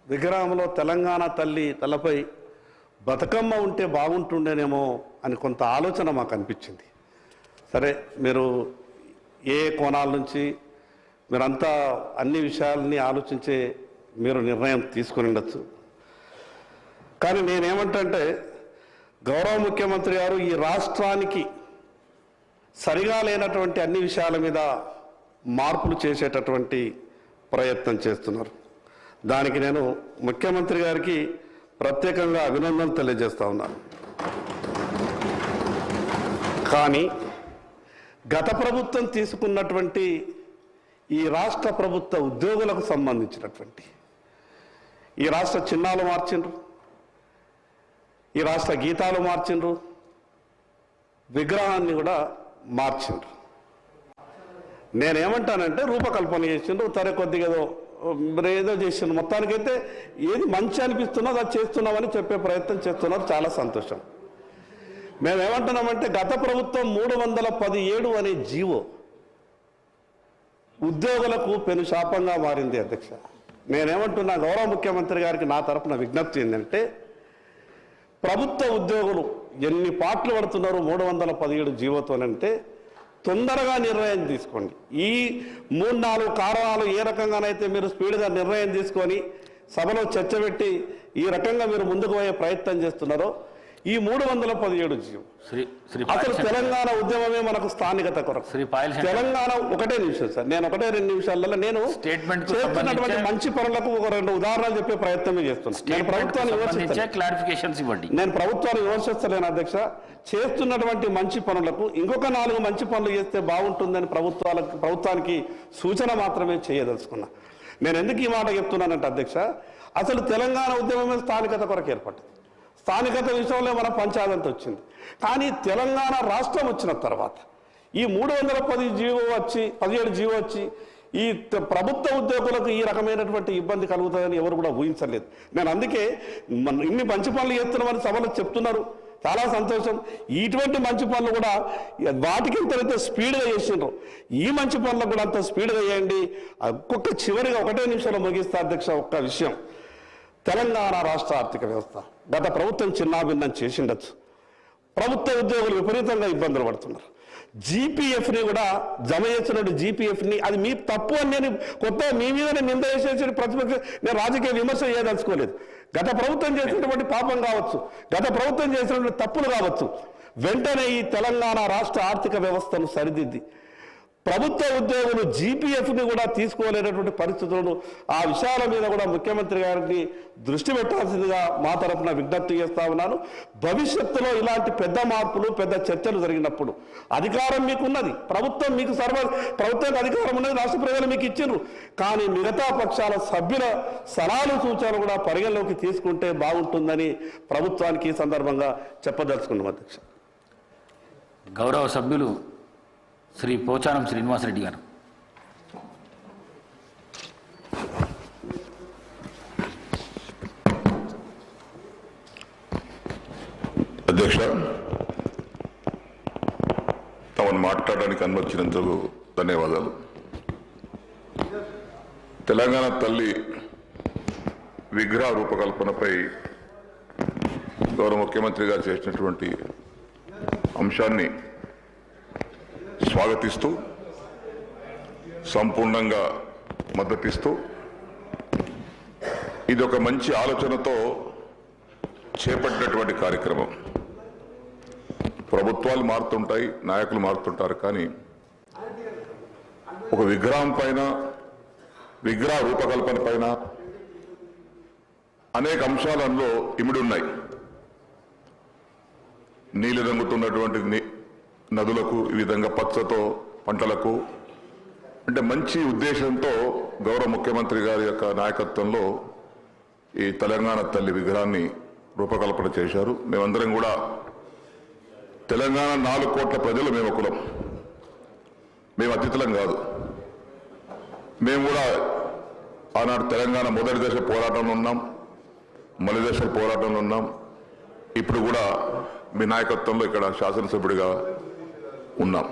S4: విగ్రహంలో తెలంగాణ తల్లి తలపై బతుకమ్మ ఉంటే బాగుంటుండేనేమో అని కొంత ఆలోచన మాకు అనిపించింది. సరే, మీరు ఏ కోణాల నుంచి మీరంతా అన్ని విషయాలని ఆలోచించే మీరు నిర్ణయం తీసుకుని ఉండొచ్చు. కానీ నేనేమంటే గౌరవ ముఖ్యమంత్రి గారు ఈ రాష్ట్రానికి సరిగా లేనటువంటి అన్ని విషయాల మీద మార్పులు చేసేటటువంటి ప్రయత్నం చేస్తున్నారు. దానికి నేను ముఖ్యమంత్రి గారికి ప్రత్యేకంగా అభినందనలు తెలియజేస్తా ఉన్నాను. కానీ గత ప్రభుత్వం తీసుకున్నటువంటి ఈ రాష్ట్ర ప్రభుత్వ ఉద్యోగులకు సంబంధించినటువంటి ఈ రాష్ట్ర చిహ్నాలు మార్చిండ్రు, ఈ రాష్ట్ర గీతాలు మార్చిండ్రు, విగ్రహాన్ని కూడా మార్చిండ్రు. నేనేమంటానంటే రూపకల్పన చేసిండ్రు, తరే కొద్దిగా ఏదో చేసిండ్రు. మొత్తానికైతే ఏది మంచి అనిపిస్తున్నదో అది చేస్తున్నామని చెప్పే ప్రయత్నం చేస్తున్నారు. చాలా సంతోషం. మేమేమంటున్నామంటే గత ప్రభుత్వం 317 అనే జీవో ఉద్యోగులకు పెను శాపంగా మారింది. అధ్యక్ష, నేనేమంటున్నా గౌరవ ముఖ్యమంత్రి గారికి నా తరపున విజ్ఞప్తి ఏంటంటే ప్రభుత్వ ఉద్యోగులు ఎన్ని పాటలు పడుతున్నారు 317 జీవోతోనంటే తొందరగా నిర్ణయం తీసుకోండి. ఈ 3-4 కారణాలు ఏ రకంగానైతే మీరు స్పీడ్గా నిర్ణయం తీసుకొని సభలో చర్చ పెట్టి ఈ రకంగా మీరు ముందుకు పోయే ప్రయత్నం చేస్తున్నారో ఈ 317 జీవో అసలు తెలంగాణ ఉద్యమమే మనకు స్థానికత కొరకు. తెలంగాణ ఒకటే నిమిషం సార్, నేను 1-2 నిమిషాలలో నేను చేస్తున్నటువంటి మంచి పనులకు ఒక 2 ఉదాహరణలు చెప్పే ప్రయత్నమే చేస్తున్నాను. నేను ప్రభుత్వాన్ని విమర్శిస్తలేను అధ్యక్ష. చేస్తున్నటువంటి మంచి పనులకు ఇంకొక 4 మంచి పనులు చేస్తే బాగుంటుందని ప్రభుత్వానికి సూచన మాత్రమే చేయదలుచుకున్నా. నేను ఎందుకు ఈ మాట చెప్తున్నానంటే అధ్యక్ష, అసలు తెలంగాణ ఉద్యమమే స్థానికత కొరకు ఏర్పడింది. స్థానికత విషయంలో మన పంచాయతీ వచ్చింది. కానీ తెలంగాణ రాష్ట్రం వచ్చిన తర్వాత ఈ 317 జీవో వచ్చి ఈ ప్రభుత్వ ఉద్యోగులకు ఈ రకమైనటువంటి ఇబ్బంది కలుగుతుందని ఎవరు కూడా ఊహించలేదు. నేను అందుకే ఇన్ని మంచి పనులు చేస్తున్నామని సభలో చెప్తున్నారు, చాలా సంతోషం. ఇటువంటి మంచి పనులు కూడా వాటికి ఎంతైతే స్పీడ్గా చేసిండ్రో ఈ మంచి పనులకు కూడా అంత స్పీడ్గా చేయండి. ఒక్కొక్క చివరిగా 1 నిమిషంలో ముగిస్తా అధ్యక్ష. ఒక్క విషయం, తెలంగాణ రాష్ట్ర ఆర్థిక వ్యవస్థ గత ప్రభుత్వం చిన్నాభిన్నం చేసిండొచ్చు. ప్రభుత్వ ఉద్యోగులు విపరీతంగా ఇబ్బందులు పడుతున్నారు. జీపీఎఫ్ని కూడా జమ చేస్తున్నట్టు జీపీఎఫ్ని అది మీ తప్పు అని నేను కొత్త మీ మీదనే నింద చేసేసి ప్రతిపక్ష నేను రాజకీయ విమర్శ చేయదలుచుకోలేదు. గత ప్రభుత్వం చేసినటువంటి పాపం కావచ్చు, గత ప్రభుత్వం చేసినటువంటి తప్పులు కావచ్చు, వెంటనే ఈ తెలంగాణ రాష్ట్ర ఆర్థిక వ్యవస్థను సరిదిద్ది ప్రభుత్వ ఉద్యోగులు జీపీఎఫ్ని కూడా తీసుకోలేనటువంటి పరిస్థితులను ఆ విషయాల మీద కూడా ముఖ్యమంత్రి గారిని దృష్టి పెట్టాల్సిందిగా మా తరఫున విజ్ఞప్తి చేస్తా ఉన్నాను. భవిష్యత్తులో ఇలాంటి పెద్ద మార్పులు పెద్ద చర్చలు జరిగినప్పుడు అధికారం మీకున్నది, ప్రభుత్వానికి అధికారం ఉన్నది, రాష్ట్ర ప్రజలు మీకు ఇచ్చిండ్రు. కానీ మిగతా పక్షాల సభ్యుల సలహాలు సూచనలు కూడా పరిగణలోకి తీసుకుంటే బాగుంటుందని ప్రభుత్వానికి ఈ సందర్భంగా చెప్పదలుచుకున్నాం. అధ్యక్ష,
S3: గౌరవ సభ్యులు శ్రీ పోచారం శ్రీనివాసరెడ్డి గారు.
S5: అధ్యక్ష, తమను మాట్లాడడానికి అనుమతించినందుకు ధన్యవాదాలు. తెలంగాణ తల్లి విగ్రహ రూపకల్పనపై గౌరవ ముఖ్యమంత్రి గారు చేసినటువంటి అంశాన్ని స్వాగతిస్తూ సంపూర్ణంగా మద్దతిస్తూ ఇది ఒక మంచి ఆలోచనతో చేపట్టినటువంటి కార్యక్రమం. ప్రభుత్వాలు మారుతుంటాయి, నాయకులు మారుతుంటారు, కానీ ఒక విగ్రహం పైన, విగ్రహ రూపకల్పన పైన అనేక అంశాలలో ఇమిడి ఉన్నాయి. నీలి రంగుతున్నటువంటి నదులకు, ఈ విధంగా పచ్చతో పంటలకు, అంటే మంచి ఉద్దేశంతో గౌరవ ముఖ్యమంత్రి గారి యొక్క నాయకత్వంలో ఈ తెలంగాణ తల్లి విగ్రహాన్ని రూపకల్పన చేశారు. మేమందరం కూడా తెలంగాణ 4 కోట్ల ప్రజలు మేము ఒకరం, మేము అతిథులం కాదు. మేము కూడా ఆనాడు తెలంగాణ మొదటి దశ పోరాటంలో ఉన్నాం, మలి దశ పోరాటంలో ఉన్నాం. ఇప్పుడు కూడా మీ నాయకత్వంలో ఇక్కడ శాసనసభ్యుడిగా ఉన్నాం.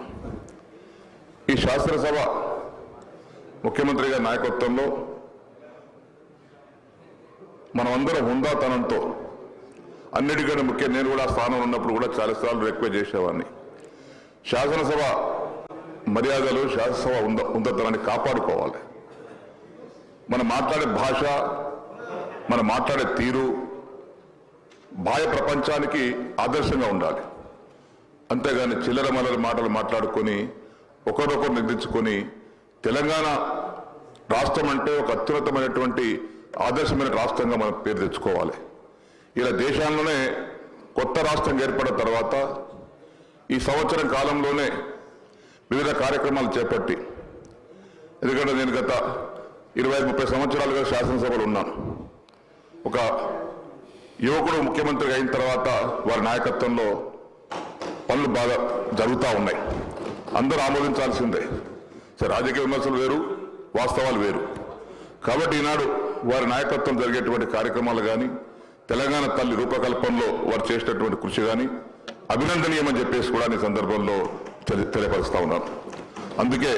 S5: ఈ శాసనసభ ముఖ్యమంత్రి గారి నాయకత్వంలో మనమందరం హుందాతనంతో, అన్నిటికంటే ముఖ్యం నేను కూడా స్థానం ఉన్నప్పుడు కూడా చాలాసార్లు రిక్వెస్ట్ చేసేవాడిని, శాసనసభ మర్యాదలు, శాసనసభ హుందాతనాన్ని కాపాడుకోవాలి. మనం మాట్లాడే భాష, మనం మాట్లాడే తీరు బాహ్య ప్రపంచానికి ఆదర్శంగా ఉండాలి. అంతేగాని చిల్లర మల్లర మాటలు మాట్లాడుకొని ఒకరొకరు నిందించుకొని, తెలంగాణ రాష్ట్రం అంటే ఒక అత్యున్నతమైనటువంటి ఆదర్శమైన రాష్ట్రంగా మనం పేరు తెచ్చుకోవాలి. ఇలా దేశంలోనే కొత్త రాష్ట్రం ఏర్పడిన తర్వాత ఈ సంవత్సరం కాలంలోనే వివిధ కార్యక్రమాలు చేపట్టి, ఎందుకంటే నేను గత 25-30 సంవత్సరాలుగా శాసనసభలో ఉన్నాను. ఒక యువకుడు ముఖ్యమంత్రి అయిన తర్వాత వారి నాయకత్వంలో పనులు బాగా జరుగుతూ ఉన్నాయి. అందరూ ఆమోదించాల్సిందే. సరే, రాజకీయ విమర్శలు వేరు, వాస్తవాలు వేరు. కాబట్టి ఈనాడు వారి నాయకత్వం జరిగేటువంటి కార్యక్రమాలు కానీ, తెలంగాణ తల్లి రూపకల్పనలో వారు చేసినటువంటి కృషి కానీ అభినందనీయమని చెప్పేసి కూడా ఈ సందర్భంలో తెలియపరుస్తా ఉన్నాను. అందుకే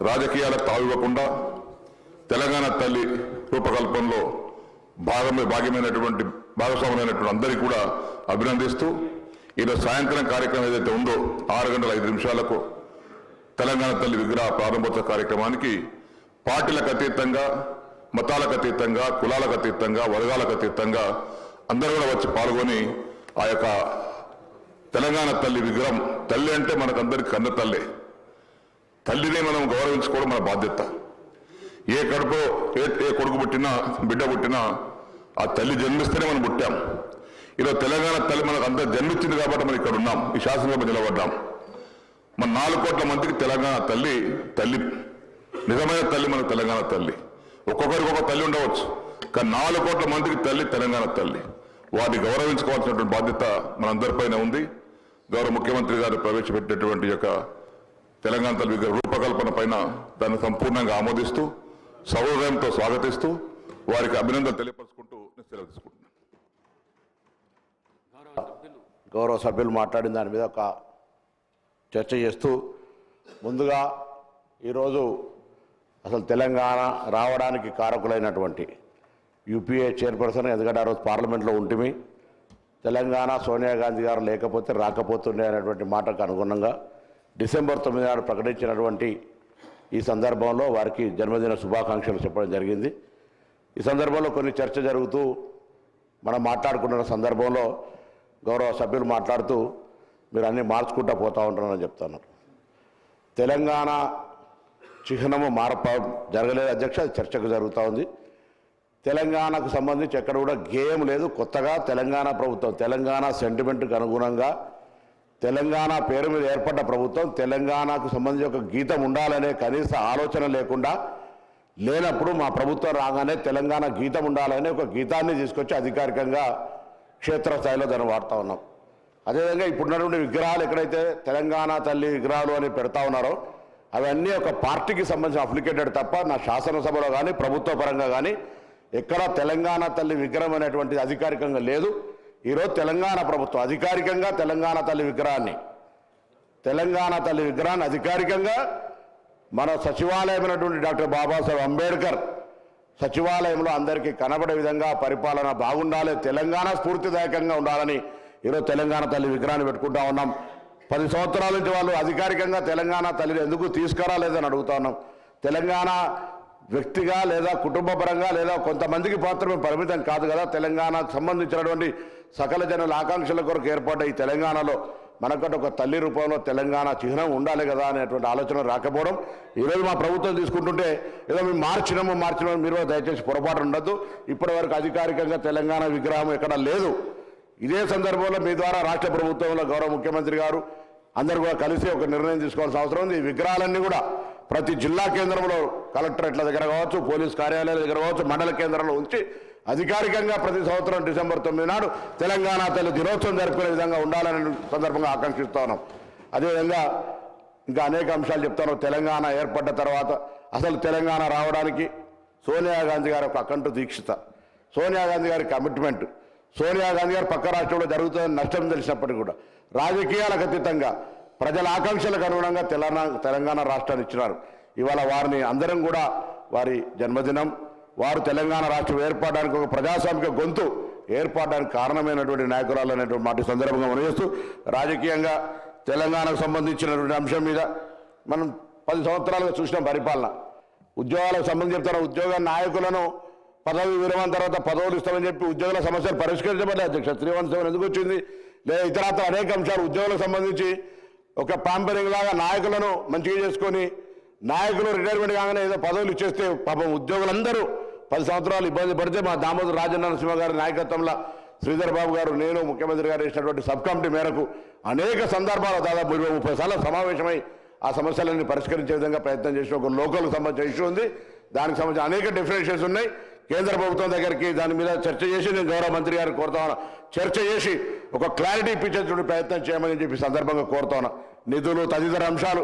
S5: రాజకీయాలకు తావివ్వకుండా తెలంగాణ తల్లి రూపకల్పనలో భాగస్వాములైనటువంటి అందరికీ కూడా అభినందిస్తూ, ఈరోజు సాయంత్రం కార్యక్రమం ఏదైతే ఉందో 6:05 తెలంగాణ తల్లి విగ్రహ ప్రారంభోత్సవ కార్యక్రమానికి పార్టీలకు అతీతంగా, మతాలకు అతీతంగా, కులాలకు అతీతంగా, వర్గాలకు అతీతంగా అందరూ కూడా వచ్చి పాల్గొని ఆ యొక్క తెలంగాణ తల్లి విగ్రహం, తల్లి అంటే మనకందరికి కన్న తల్లే, తల్లిని మనం గౌరవించుకోవడం మన బాధ్యత. ఏ కడుపు ఏ కొడుకు పుట్టినా, బిడ్డ పుట్టినా ఆ తల్లి జన్మిస్తేనే మనం పుట్టాం. ఈరోజు తెలంగాణ తల్లి మనకు అంత జన్మించింది కాబట్టి మనం ఇక్కడ ఉన్నాం, ఈ శాసనసభ నిలబడ్డాం. మన 4 కోట్ల మందికి తెలంగాణ తల్లి నిజమైన తల్లి మన తెలంగాణ తల్లి. ఒక్కొక్కరికి ఒక తల్లి ఉండవచ్చు, కానీ 4 కోట్ల మందికి తల్లి తెలంగాణ తల్లి. వారిని గౌరవించుకోవాల్సినటువంటి బాధ్యత మనందరిపైన ఉంది. గౌరవ ముఖ్యమంత్రి గారు ప్రవేశపెట్టినటువంటి యొక్క తెలంగాణ తల్లి విగ్రహ రూపకల్పన పైన దాన్ని సంపూర్ణంగా ఆమోదిస్తూ, సౌహృదయంతో స్వాగతిస్తూ, వారికి అభినందనలు తెలియపరుచుకుంటూ సెలవు తీసుకుంటున్నాను.
S6: గౌరవ సభ్యులు మాట్లాడిన దాని మీద ఒక చర్చ చేస్తూ, ముందుగా ఈరోజు అసలు తెలంగాణ రావడానికి కారకులైనటువంటి యూపీఏ చైర్పర్సన్, ఎందుకంటే ఆ రోజు పార్లమెంట్లో ఉంటిమి, తెలంగాణ సోనియా గాంధీ గారు లేకపోతే రాకపోతుండే అనేటువంటి మాటకు అనుగుణంగా డిసెంబర్ 9 నాడు ప్రకటించినటువంటి ఈ సందర్భంలో వారికి జన్మదిన శుభాకాంక్షలు చెప్పడం జరిగింది. ఈ సందర్భంలో కొన్ని చర్చ జరుగుతూ మనం మాట్లాడుకున్న సందర్భంలో గౌరవ సభ్యులు మాట్లాడుతూ మీరు అన్నీ మార్చుకుంటూ పోతూ ఉంటారని చెప్తున్నారు. తెలంగాణ చిహ్నము జరగలేదు అధ్యక్ష, అది చర్చకు జరుగుతూ ఉంది. తెలంగాణకు సంబంధించి ఎక్కడ కూడా గేయం లేదు. కొత్తగా తెలంగాణ ప్రభుత్వం, తెలంగాణ సెంటిమెంట్కి అనుగుణంగా తెలంగాణ పేరు మీద ఏర్పడ్డ ప్రభుత్వం, తెలంగాణకు సంబంధించి ఒక గీతం ఉండాలనే కనీస ఆలోచన లేనప్పుడు మా ప్రభుత్వం రాగానే తెలంగాణ గీతం ఉండాలనే ఒక గీతాన్ని తీసుకొచ్చి అధికారికంగా క్షేత్రస్థాయిలో దాన్ని వాడుతూ ఉన్నాం. అదేవిధంగా ఇప్పుడున్నటువంటి విగ్రహాలు ఎక్కడైతే తెలంగాణ తల్లి విగ్రహాలు అని పెడతా ఉన్నారో అవన్నీ ఒక పార్టీకి సంబంధించిన అప్లికేటెడ్ తప్ప నా శాసనసభలో కానీ ప్రభుత్వ పరంగా కానీ ఎక్కడా తెలంగాణ తల్లి విగ్రహం అనేటువంటిది అధికారికంగా లేదు. ఈరోజు తెలంగాణ ప్రభుత్వం అధికారికంగా తెలంగాణ తల్లి విగ్రహాన్ని అధికారికంగా మన సచివాలయమైనటువంటి డాక్టర్ బాబాసాహెబ్ అంబేద్కర్ సచివాలయంలో అందరికీ కనబడే విధంగా పరిపాలన బాగుండాలి, తెలంగాణ స్ఫూర్తిదాయకంగా ఉండాలని ఈరోజు తెలంగాణ తల్లి విగ్రహాన్ని పెట్టుకుంటా ఉన్నాం. 10 సంవత్సరాల నుంచి వాళ్ళు అధికారికంగా తెలంగాణ తల్లిని ఎందుకు తీసుకురాలేదని అడుగుతా ఉన్నాం. తెలంగాణ వ్యక్తిగా లేదా కుటుంబ పరంగా లేదా కొంతమందికి మాత్రమే పరిమితం కాదు కదా. తెలంగాణకు సంబంధించినటువంటి సకల జనుల ఆకాంక్షల కొరకు ఏర్పడ్డ ఈ తెలంగాణలో మనకంటే ఒక తల్లి రూపంలో తెలంగాణ చిహ్నం ఉండాలి కదా అనేటువంటి ఆలోచన రాకపోవడం ఈరోజు మా ప్రభుత్వం తీసుకుంటుంటే ఏదో మేము మార్చినాము మీరు దయచేసి పొరపాటు ఉండద్దు. ఇప్పటి వరకు అధికారికంగా తెలంగాణ విగ్రహం ఎక్కడ లేదు. ఇదే సందర్భంలో మీ ద్వారా రాష్ట్ర ప్రభుత్వంలో గౌరవ ముఖ్యమంత్రి గారు అందరూ కూడా కలిసి ఒక నిర్ణయం తీసుకోవాల్సిన అవసరం ఉంది. ఈ విగ్రహాలన్నీ కూడా ప్రతి జిల్లా కేంద్రంలో కలెక్టరేట్ల దగ్గర కావచ్చు, పోలీస్ కార్యాలయాల దగ్గర కావచ్చు, మండల కేంద్రంలో ఉంచి అధికారికంగా ప్రతి సంవత్సరం డిసెంబర్ 9 నాడు తెలంగాణ తల్లి దినోత్సవం జరుపుకునే విధంగా ఉండాలని సందర్భంగా ఆకాంక్షిస్తా ఉన్నాం. అదేవిధంగా ఇంకా అనేక అంశాలు చెప్తాను. తెలంగాణ ఏర్పడ్డ తర్వాత అసలు తెలంగాణ రావడానికి సోనియా గాంధీ గారి ఒక అకంఠ దీక్షిత, సోనియా గాంధీ గారి కమిట్మెంట్, సోనియా గాంధీ గారు పక్క రాష్ట్రంలో జరుగుతుందని నష్టం తెలిసినప్పటికీ కూడా రాజకీయాలకు అతీతంగా ప్రజల ఆకాంక్షలకు అనుగుణంగా తెలంగాణ రాష్ట్రాన్ని ఇచ్చినారు. ఇవాళ వారిని అందరం కూడా వారి జన్మదినం, వారు తెలంగాణ రాష్ట్రం ఏర్పడడానికి ఒక ప్రజాస్వామిక గొంతు ఏర్పడడానికి కారణమైనటువంటి నాయకురాలు అనేటువంటి మాట సందర్భంగా మనవేస్తూ రాజకీయంగా తెలంగాణకు సంబంధించినటువంటి అంశం మీద మనం 10 సంవత్సరాలుగా చూసిన పరిపాలన, ఉద్యోగాలకు సంబంధించి చెప్తారు. ఉద్యోగ నాయకులను పదవి విరమణ తర్వాత పదవులు ఇస్తామని చెప్పి ఉద్యోగుల సమస్యలు పరిష్కరించబడ్డాయి. అధ్యక్ష 317 ఎందుకు వచ్చింది, లేదా ఇతరత్ర అనేక అంశాలు ఉద్యోగులకు సంబంధించి ఒక పాంపరింగ్ లాగా నాయకులను మంచిగా చేసుకొని నాయకులు రిటైర్మెంట్ కాగానే ఏదో పదవులు ఇచ్చేస్తే పాపం ఉద్యోగులందరూ 10 సంవత్సరాలు ఇబ్బంది పడితే మా దామోదర్ రాజనరసింహ గారి నాయకత్వంలో శ్రీధర్ బాబు గారు, నేను, ముఖ్యమంత్రి గారు వేసినటువంటి సబ్ కమిటీ మేరకు అనేక సందర్భాలు దాదాపు 20-30 సార్లు సమావేశమై ఆ సమస్యలన్నీ పరిష్కరించే విధంగా ప్రయత్నం చేసిన ఒక లోకల్కి సంబంధించిన ఇష్యూ ఉంది. దానికి సంబంధించి అనేక డిఫరెన్షియేషన్స్ ఉన్నాయి. కేంద్ర ప్రభుత్వం దగ్గరికి దాని మీద చర్చ చేసి నేను గౌరవ మంత్రి గారిని కోరుతా ఉన్నా, చర్చ చేసి ఒక క్లారిటీ ఇప్పించేటువంటి ప్రయత్నం చేయమని చెప్పి సందర్భంగా కోరుతా ఉన్నా. నిధులు తదితర అంశాలు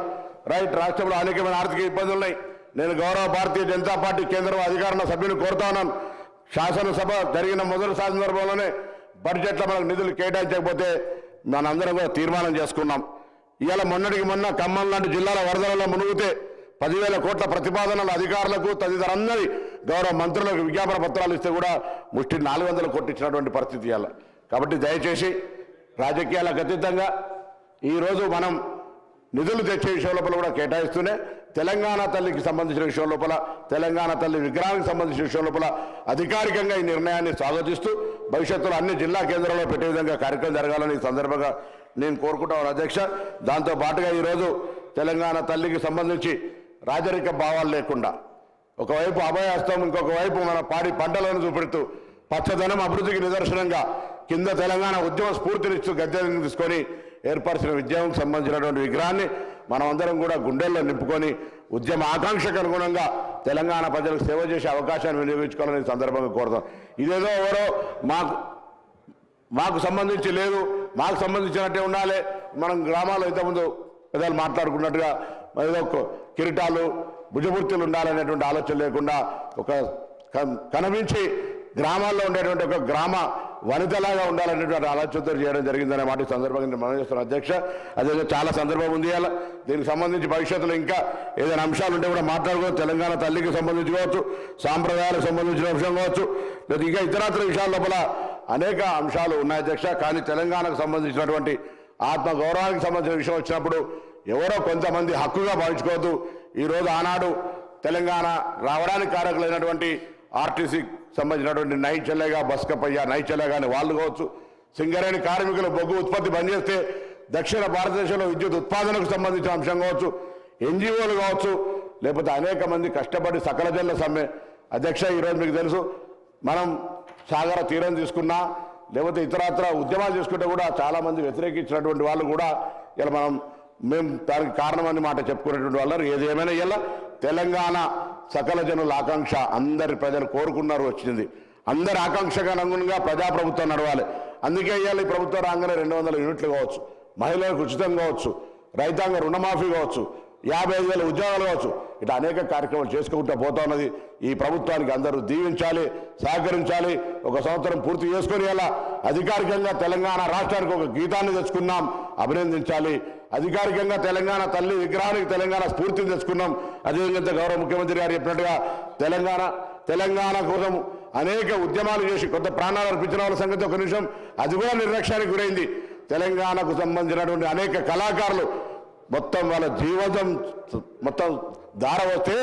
S6: రైట్, రాష్ట్రంలో అనేకమైన ఆర్థిక ఇబ్బందులు ఉన్నాయి. నేను గౌరవ భారతీయ జనతా పార్టీ కేంద్ర అధికార సభ్యులు కోరుతా ఉన్నాను, శాసనసభ జరిగిన మొదటి సందర్భంలోనే బడ్జెట్లో మనకు నిధులు కేటాయించకపోతే మనందరం కూడా తీర్మానం చేసుకున్నాం. ఇవాళ మొన్నటికి మొన్న ఖమ్మం లాంటి జిల్లాల వరదలలో మునిగితే 10,000 కోట్ల ప్రతిపాదనలు అధికారులకు తదితరందరి గౌరవ మంత్రులకు విజ్ఞాపన పత్రాలు ఇస్తే కూడా ముష్టి 400 కోట్లు ఇచ్చినటువంటి పరిస్థితి ఇవాళ. కాబట్టి దయచేసి రాజకీయాలకు అతీతంగా ఈరోజు మనం నిధులు తెచ్చే విషయం లోపల కూడా కేటాయిస్తూనే తెలంగాణ తల్లికి సంబంధించిన విషయం లోపల, తెలంగాణ తల్లి విగ్రహానికి సంబంధించిన విషయం లోపల అధికారికంగా ఈ నిర్ణయాన్ని స్వాగతిస్తూ భవిష్యత్తులో అన్ని జిల్లా కేంద్రాల్లో పెట్టే విధంగా కార్యక్రమం జరగాలని ఈ సందర్భంగా నేను కోరుకుంటాను అధ్యక్ష. దాంతో పాటుగా ఈరోజు తెలంగాణ తల్లికి సంబంధించి రాజరిక భావాలు లేకుండా ఒకవైపు అభయహస్తం, ఇంకొక వైపు మన పాడి పంటలను చూపెడుతూ పచ్చదనం అభివృద్ధికి నిదర్శనంగా కింద తెలంగాణ ఉద్యమ స్ఫూర్తినిస్తూ గద్దెలను తీసుకొని ఏర్పరిచిన ఉద్యమం సంబంధించినటువంటి విగ్రహాన్ని మనం అందరం కూడా గుండెల్లో నింపుకొని ఉద్యమ ఆకాంక్షకు అనుగుణంగా తెలంగాణ ప్రజలకు సేవ చేసే అవకాశాన్ని వినియోగించుకోవాలని సందర్భంగా కోరుతాం. ఇదేదో ఎవరో మాకు సంబంధించి లేదు, మాకు సంబంధించినట్టే ఉండాలి, మనం గ్రామాల్లో ఇంతకుముందు పెద్దలు మాట్లాడుకున్నట్టుగా ఏదో కిరీటాలు భుజమూర్తులు ఉండాలనేటువంటి ఆలోచన లేకుండా ఒక కనిపించి గ్రామాల్లో ఉండేటువంటి ఒక గ్రామ వనితలాగా ఉండాలనేటువంటి ఆలోచనతో చేయడం జరిగిందనే మాట సందర్భంగా నేను మనం చేస్తున్నాను అధ్యక్ష. అదే చాలా సందర్భం ఉంది. అలా దీనికి సంబంధించి భవిష్యత్తులో ఇంకా ఏదైనా అంశాలు ఉంటే కూడా మాట్లాడుకోవచ్చు. తెలంగాణ తల్లికి సంబంధించి కావచ్చు, సాంప్రదాయాలకు సంబంధించిన అంశం కావచ్చు, లేదా ఇంకా ఇతరత్ర విషయాల లోపల అనేక అంశాలు ఉన్నాయి అధ్యక్ష. కానీ తెలంగాణకు సంబంధించినటువంటి ఆత్మ గౌరవానికి సంబంధించిన విషయం వచ్చినప్పుడు ఎవరో కొంతమంది హక్కుగా భావించుకోవద్దు. ఈరోజు ఆనాడు తెలంగాణ రావడానికి కారకులైనటువంటి ఆర్టీసీ సంబంధించినటువంటి నైచెల్లెగా బస్కపయ్య నైచెల్లెగా అని వాళ్ళు కావచ్చు, సింగరేణి కార్మికులు బొగ్గు ఉత్పత్తి బంద్ చేస్తే దక్షిణ భారతదేశంలో విద్యుత్ ఉత్పాదనకు సంబంధించిన అంశం కావచ్చు, ఎన్జిఓలు కావచ్చు, లేకపోతే అనేక మంది కష్టపడి సకల జనుల సమ్మె అధ్యక్ష. ఈరోజు మీకు తెలుసు, మనం సాగర తీరం తీసుకున్నా లేకపోతే ఇతరత్ర ఉద్యమాలు చేసుకుంటే కూడా చాలామంది వ్యతిరేకించినటువంటి వాళ్ళు కూడా ఇలా మేము దానికి కారణమని మాట చెప్పుకునేటువంటి వాళ్ళు. ఏది ఏమైనా ఇలా తెలంగాణ సకల జనుల ఆకాంక్ష, అందరి ప్రజలు కోరుకున్నారు వచ్చింది. అందరి ఆకాంక్షకు అనుగుణంగా ప్రజాప్రభుత్వం నడవాలి. అందుకే ఇవాళ ఈ ప్రభుత్వం రాగానే 200 యూనిట్లు కావచ్చు, మహిళలకు ఉచితం కావచ్చు, రైతాంగ రుణమాఫీ కావచ్చు, 55,000 ఉద్యోగాలు కావచ్చు, ఇట్లా అనేక కార్యక్రమాలు చేసుకుంటూ పోతా ఉన్నది. ఈ ప్రభుత్వానికి అందరూ దీవించాలి, సహకరించాలి. ఒక సంవత్సరం పూర్తి చేసుకొని అలా అధికారికంగా తెలంగాణ రాష్ట్రానికి ఒక గీతాన్ని తెచ్చుకున్నాం, అభినందించాలి. అధికారికంగా తెలంగాణ తల్లి విగ్రహానికి తెలంగాణ స్ఫూర్తిని తెచ్చుకున్నాం. అదేవిధంగా గౌరవ ముఖ్యమంత్రి గారు చెప్పినట్టుగా తెలంగాణ కోసం అనేక ఉద్యమాలు చేసి కొంత ప్రాణాలు అర్పించిన వాళ్ళ సంగతి ఒక నిమిషం, అది కూడా నిర్లక్ష్యానికి గురైంది. తెలంగాణకు సంబంధించినటువంటి అనేక కళాకారులు మొత్తం వాళ్ళ జీవితం మొత్తం దార వస్తే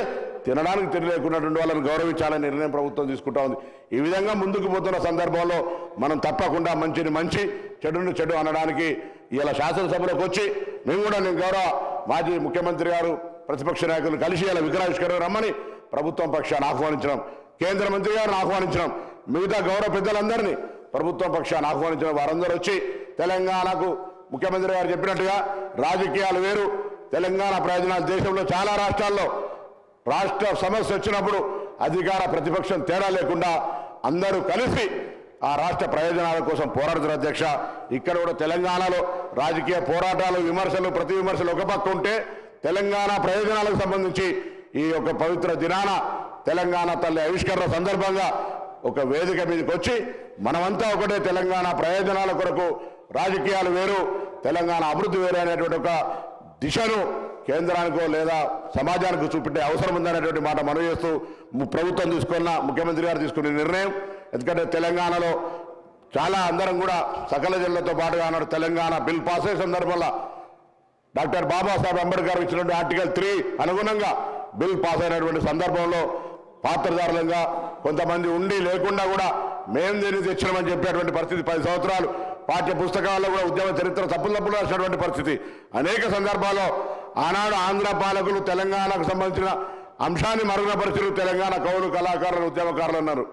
S6: తినడానికి తెలియకున్నటువంటి వాళ్ళని గౌరవించాలని నిర్ణయం ప్రభుత్వం తీసుకుంటా ఉంది. ఈ విధంగా ముందుకు పోతున్న సందర్భంలో మనం తప్పకుండా మంచిని మంచి, చెడుని చెడు అనడానికి ఇలా శాసనసభలోకి వచ్చి మేము కూడా నేను గౌరవ మాజీ ముఖ్యమంత్రి గారు ప్రతిపక్ష నాయకులు కలిసి ఇలా విగ్రహావిష్కరణ రమ్మని ప్రభుత్వం పక్షాన్ని ఆహ్వానించడం, కేంద్ర మంత్రి గారిని ఆహ్వానించడం, మిగతా గౌరవ పెద్దలందరినీ ప్రభుత్వం పక్షాన్ని ఆహ్వానించడం, వారందరూ వచ్చి తెలంగాణకు ముఖ్యమంత్రి గారు చెప్పినట్టుగా రాజకీయాలు వేరు, తెలంగాణ ప్రయోజనాలు దేశంలో చాలా రాష్ట్రాల్లో రాష్ట్ర సమస్య వచ్చినప్పుడు అధికార ప్రతిపక్షం తేడా లేకుండా అందరూ కలిసి ఆ రాష్ట్ర ప్రయోజనాల కోసం పోరాడుతున్నారు అధ్యక్ష. ఇక్కడ కూడా తెలంగాణలో రాజకీయ పోరాటాలు, విమర్శలు, ప్రతి విమర్శలు ఒక పక్క ఉంటే తెలంగాణ ప్రయోజనాలకు సంబంధించి ఈ యొక్క పవిత్ర దినాన తెలంగాణ తల్లి ఆవిష్కరణ సందర్భంగా ఒక వేదిక మీదకి వచ్చి మనమంతా ఒకటే, తెలంగాణ ప్రయోజనాల కొరకు రాజకీయాలు వేరు, తెలంగాణ అభివృద్ధి వేరు అనేటువంటి ఒక దిశను కేంద్రానికో లేదా సమాజానికి చూపెట్టే అవసరం ఉందనేటువంటి మాట మనవి చేస్తూ ప్రభుత్వం తీసుకున్న, ముఖ్యమంత్రి గారు తీసుకునే నిర్ణయం, ఎందుకంటే తెలంగాణలో చాలా అందరం కూడా సకల జిల్లాతో పాటుగా అన్నాడు తెలంగాణ బిల్ పాస్ అయ్యే సందర్భంలో డాక్టర్ బాబాసాహెబ్ అంబేద్కర్ ఇచ్చినటువంటి ఆర్టికల్ 3 అనుగుణంగా బిల్ పాస్ అయినటువంటి సందర్భంలో పాత్రదారులంగా కొంతమంది ఉండి లేకుండా కూడా మేము దీన్ని తెచ్చినామని చెప్పేటువంటి పరిస్థితి, 10 సంవత్సరాలు పాఠ్య పుస్తకాల్లో కూడా ఉద్యమ చరిత్ర తప్పులు రాసినటువంటి పరిస్థితి. అనేక సందర్భాల్లో ఆనాడు ఆంధ్ర పాలకులు తెలంగాణకు సంబంధించిన అంశాన్ని మరుగునపరిచిన తెలంగాణ కవులు, కళాకారులు, ఉద్యమకారులు అన్నారు.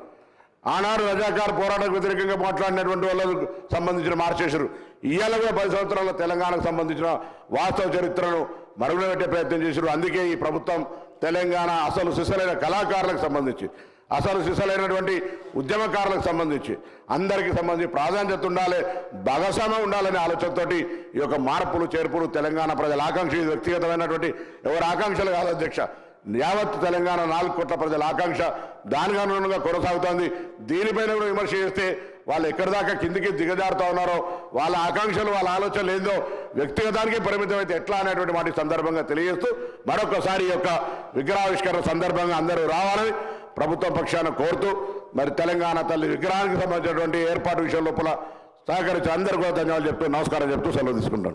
S6: ఆనాడు రజాకార్ పోరాటకు వ్యతిరేకంగా మాట్లాడినటువంటి వాళ్ళకు సంబంధించిన మార్చేశారు. ఇవాళ కూడా 10 సంవత్సరాల్లో తెలంగాణకు సంబంధించిన వాస్తవ చరిత్రను మరుగున పెట్టే ప్రయత్నం చేశారు. అందుకే ఈ ప్రభుత్వం తెలంగాణ అసలు సిసలైన కళాకారులకు సంబంధించి, అసలు సిసలైనటువంటి ఉద్యమకారులకు సంబంధించి అందరికీ సంబంధించి ప్రాధాన్యత ఉండాలి, భాగస్వామ్యం ఉండాలనే ఆలోచనతోటి ఈ యొక్క మార్పులు చేర్పులు తెలంగాణ ప్రజల ఆకాంక్ష, వ్యక్తిగతమైనటువంటి ఎవరి ఆకాంక్షలు కాదు అధ్యక్ష, యావత్ తెలంగాణ 4 కోట్ల ప్రజల ఆకాంక్ష దానికి అనుగుణంగా కొనసాగుతోంది. దీనిపైన కూడా విమర్శ చేస్తే వాళ్ళు ఎక్కడి దాకా కిందికి దిగజారుతా ఉన్నారో, వాళ్ళ ఆకాంక్షలు, వాళ్ళ ఆలోచనలు ఏందో వ్యక్తిగతానికి పరిమితం అయితే ఎట్లా అనేటువంటి వాటి సందర్భంగా తెలియజేస్తూ మరొకసారి ఈ యొక్క విగ్రహావిష్కరణ సందర్భంగా అందరూ రావాలని ప్రభుత్వం పక్షాన కోరుతూ, మరి తెలంగాణ తల్లి విగ్రహానికి సంబంధించినటువంటి ఏర్పాటు విషయం లోపల సహకరించి అందరూ కూడా ధన్యవాదాలు చెప్తూ నమస్కారం చెప్తూ సెలవు తీసుకుంటాను.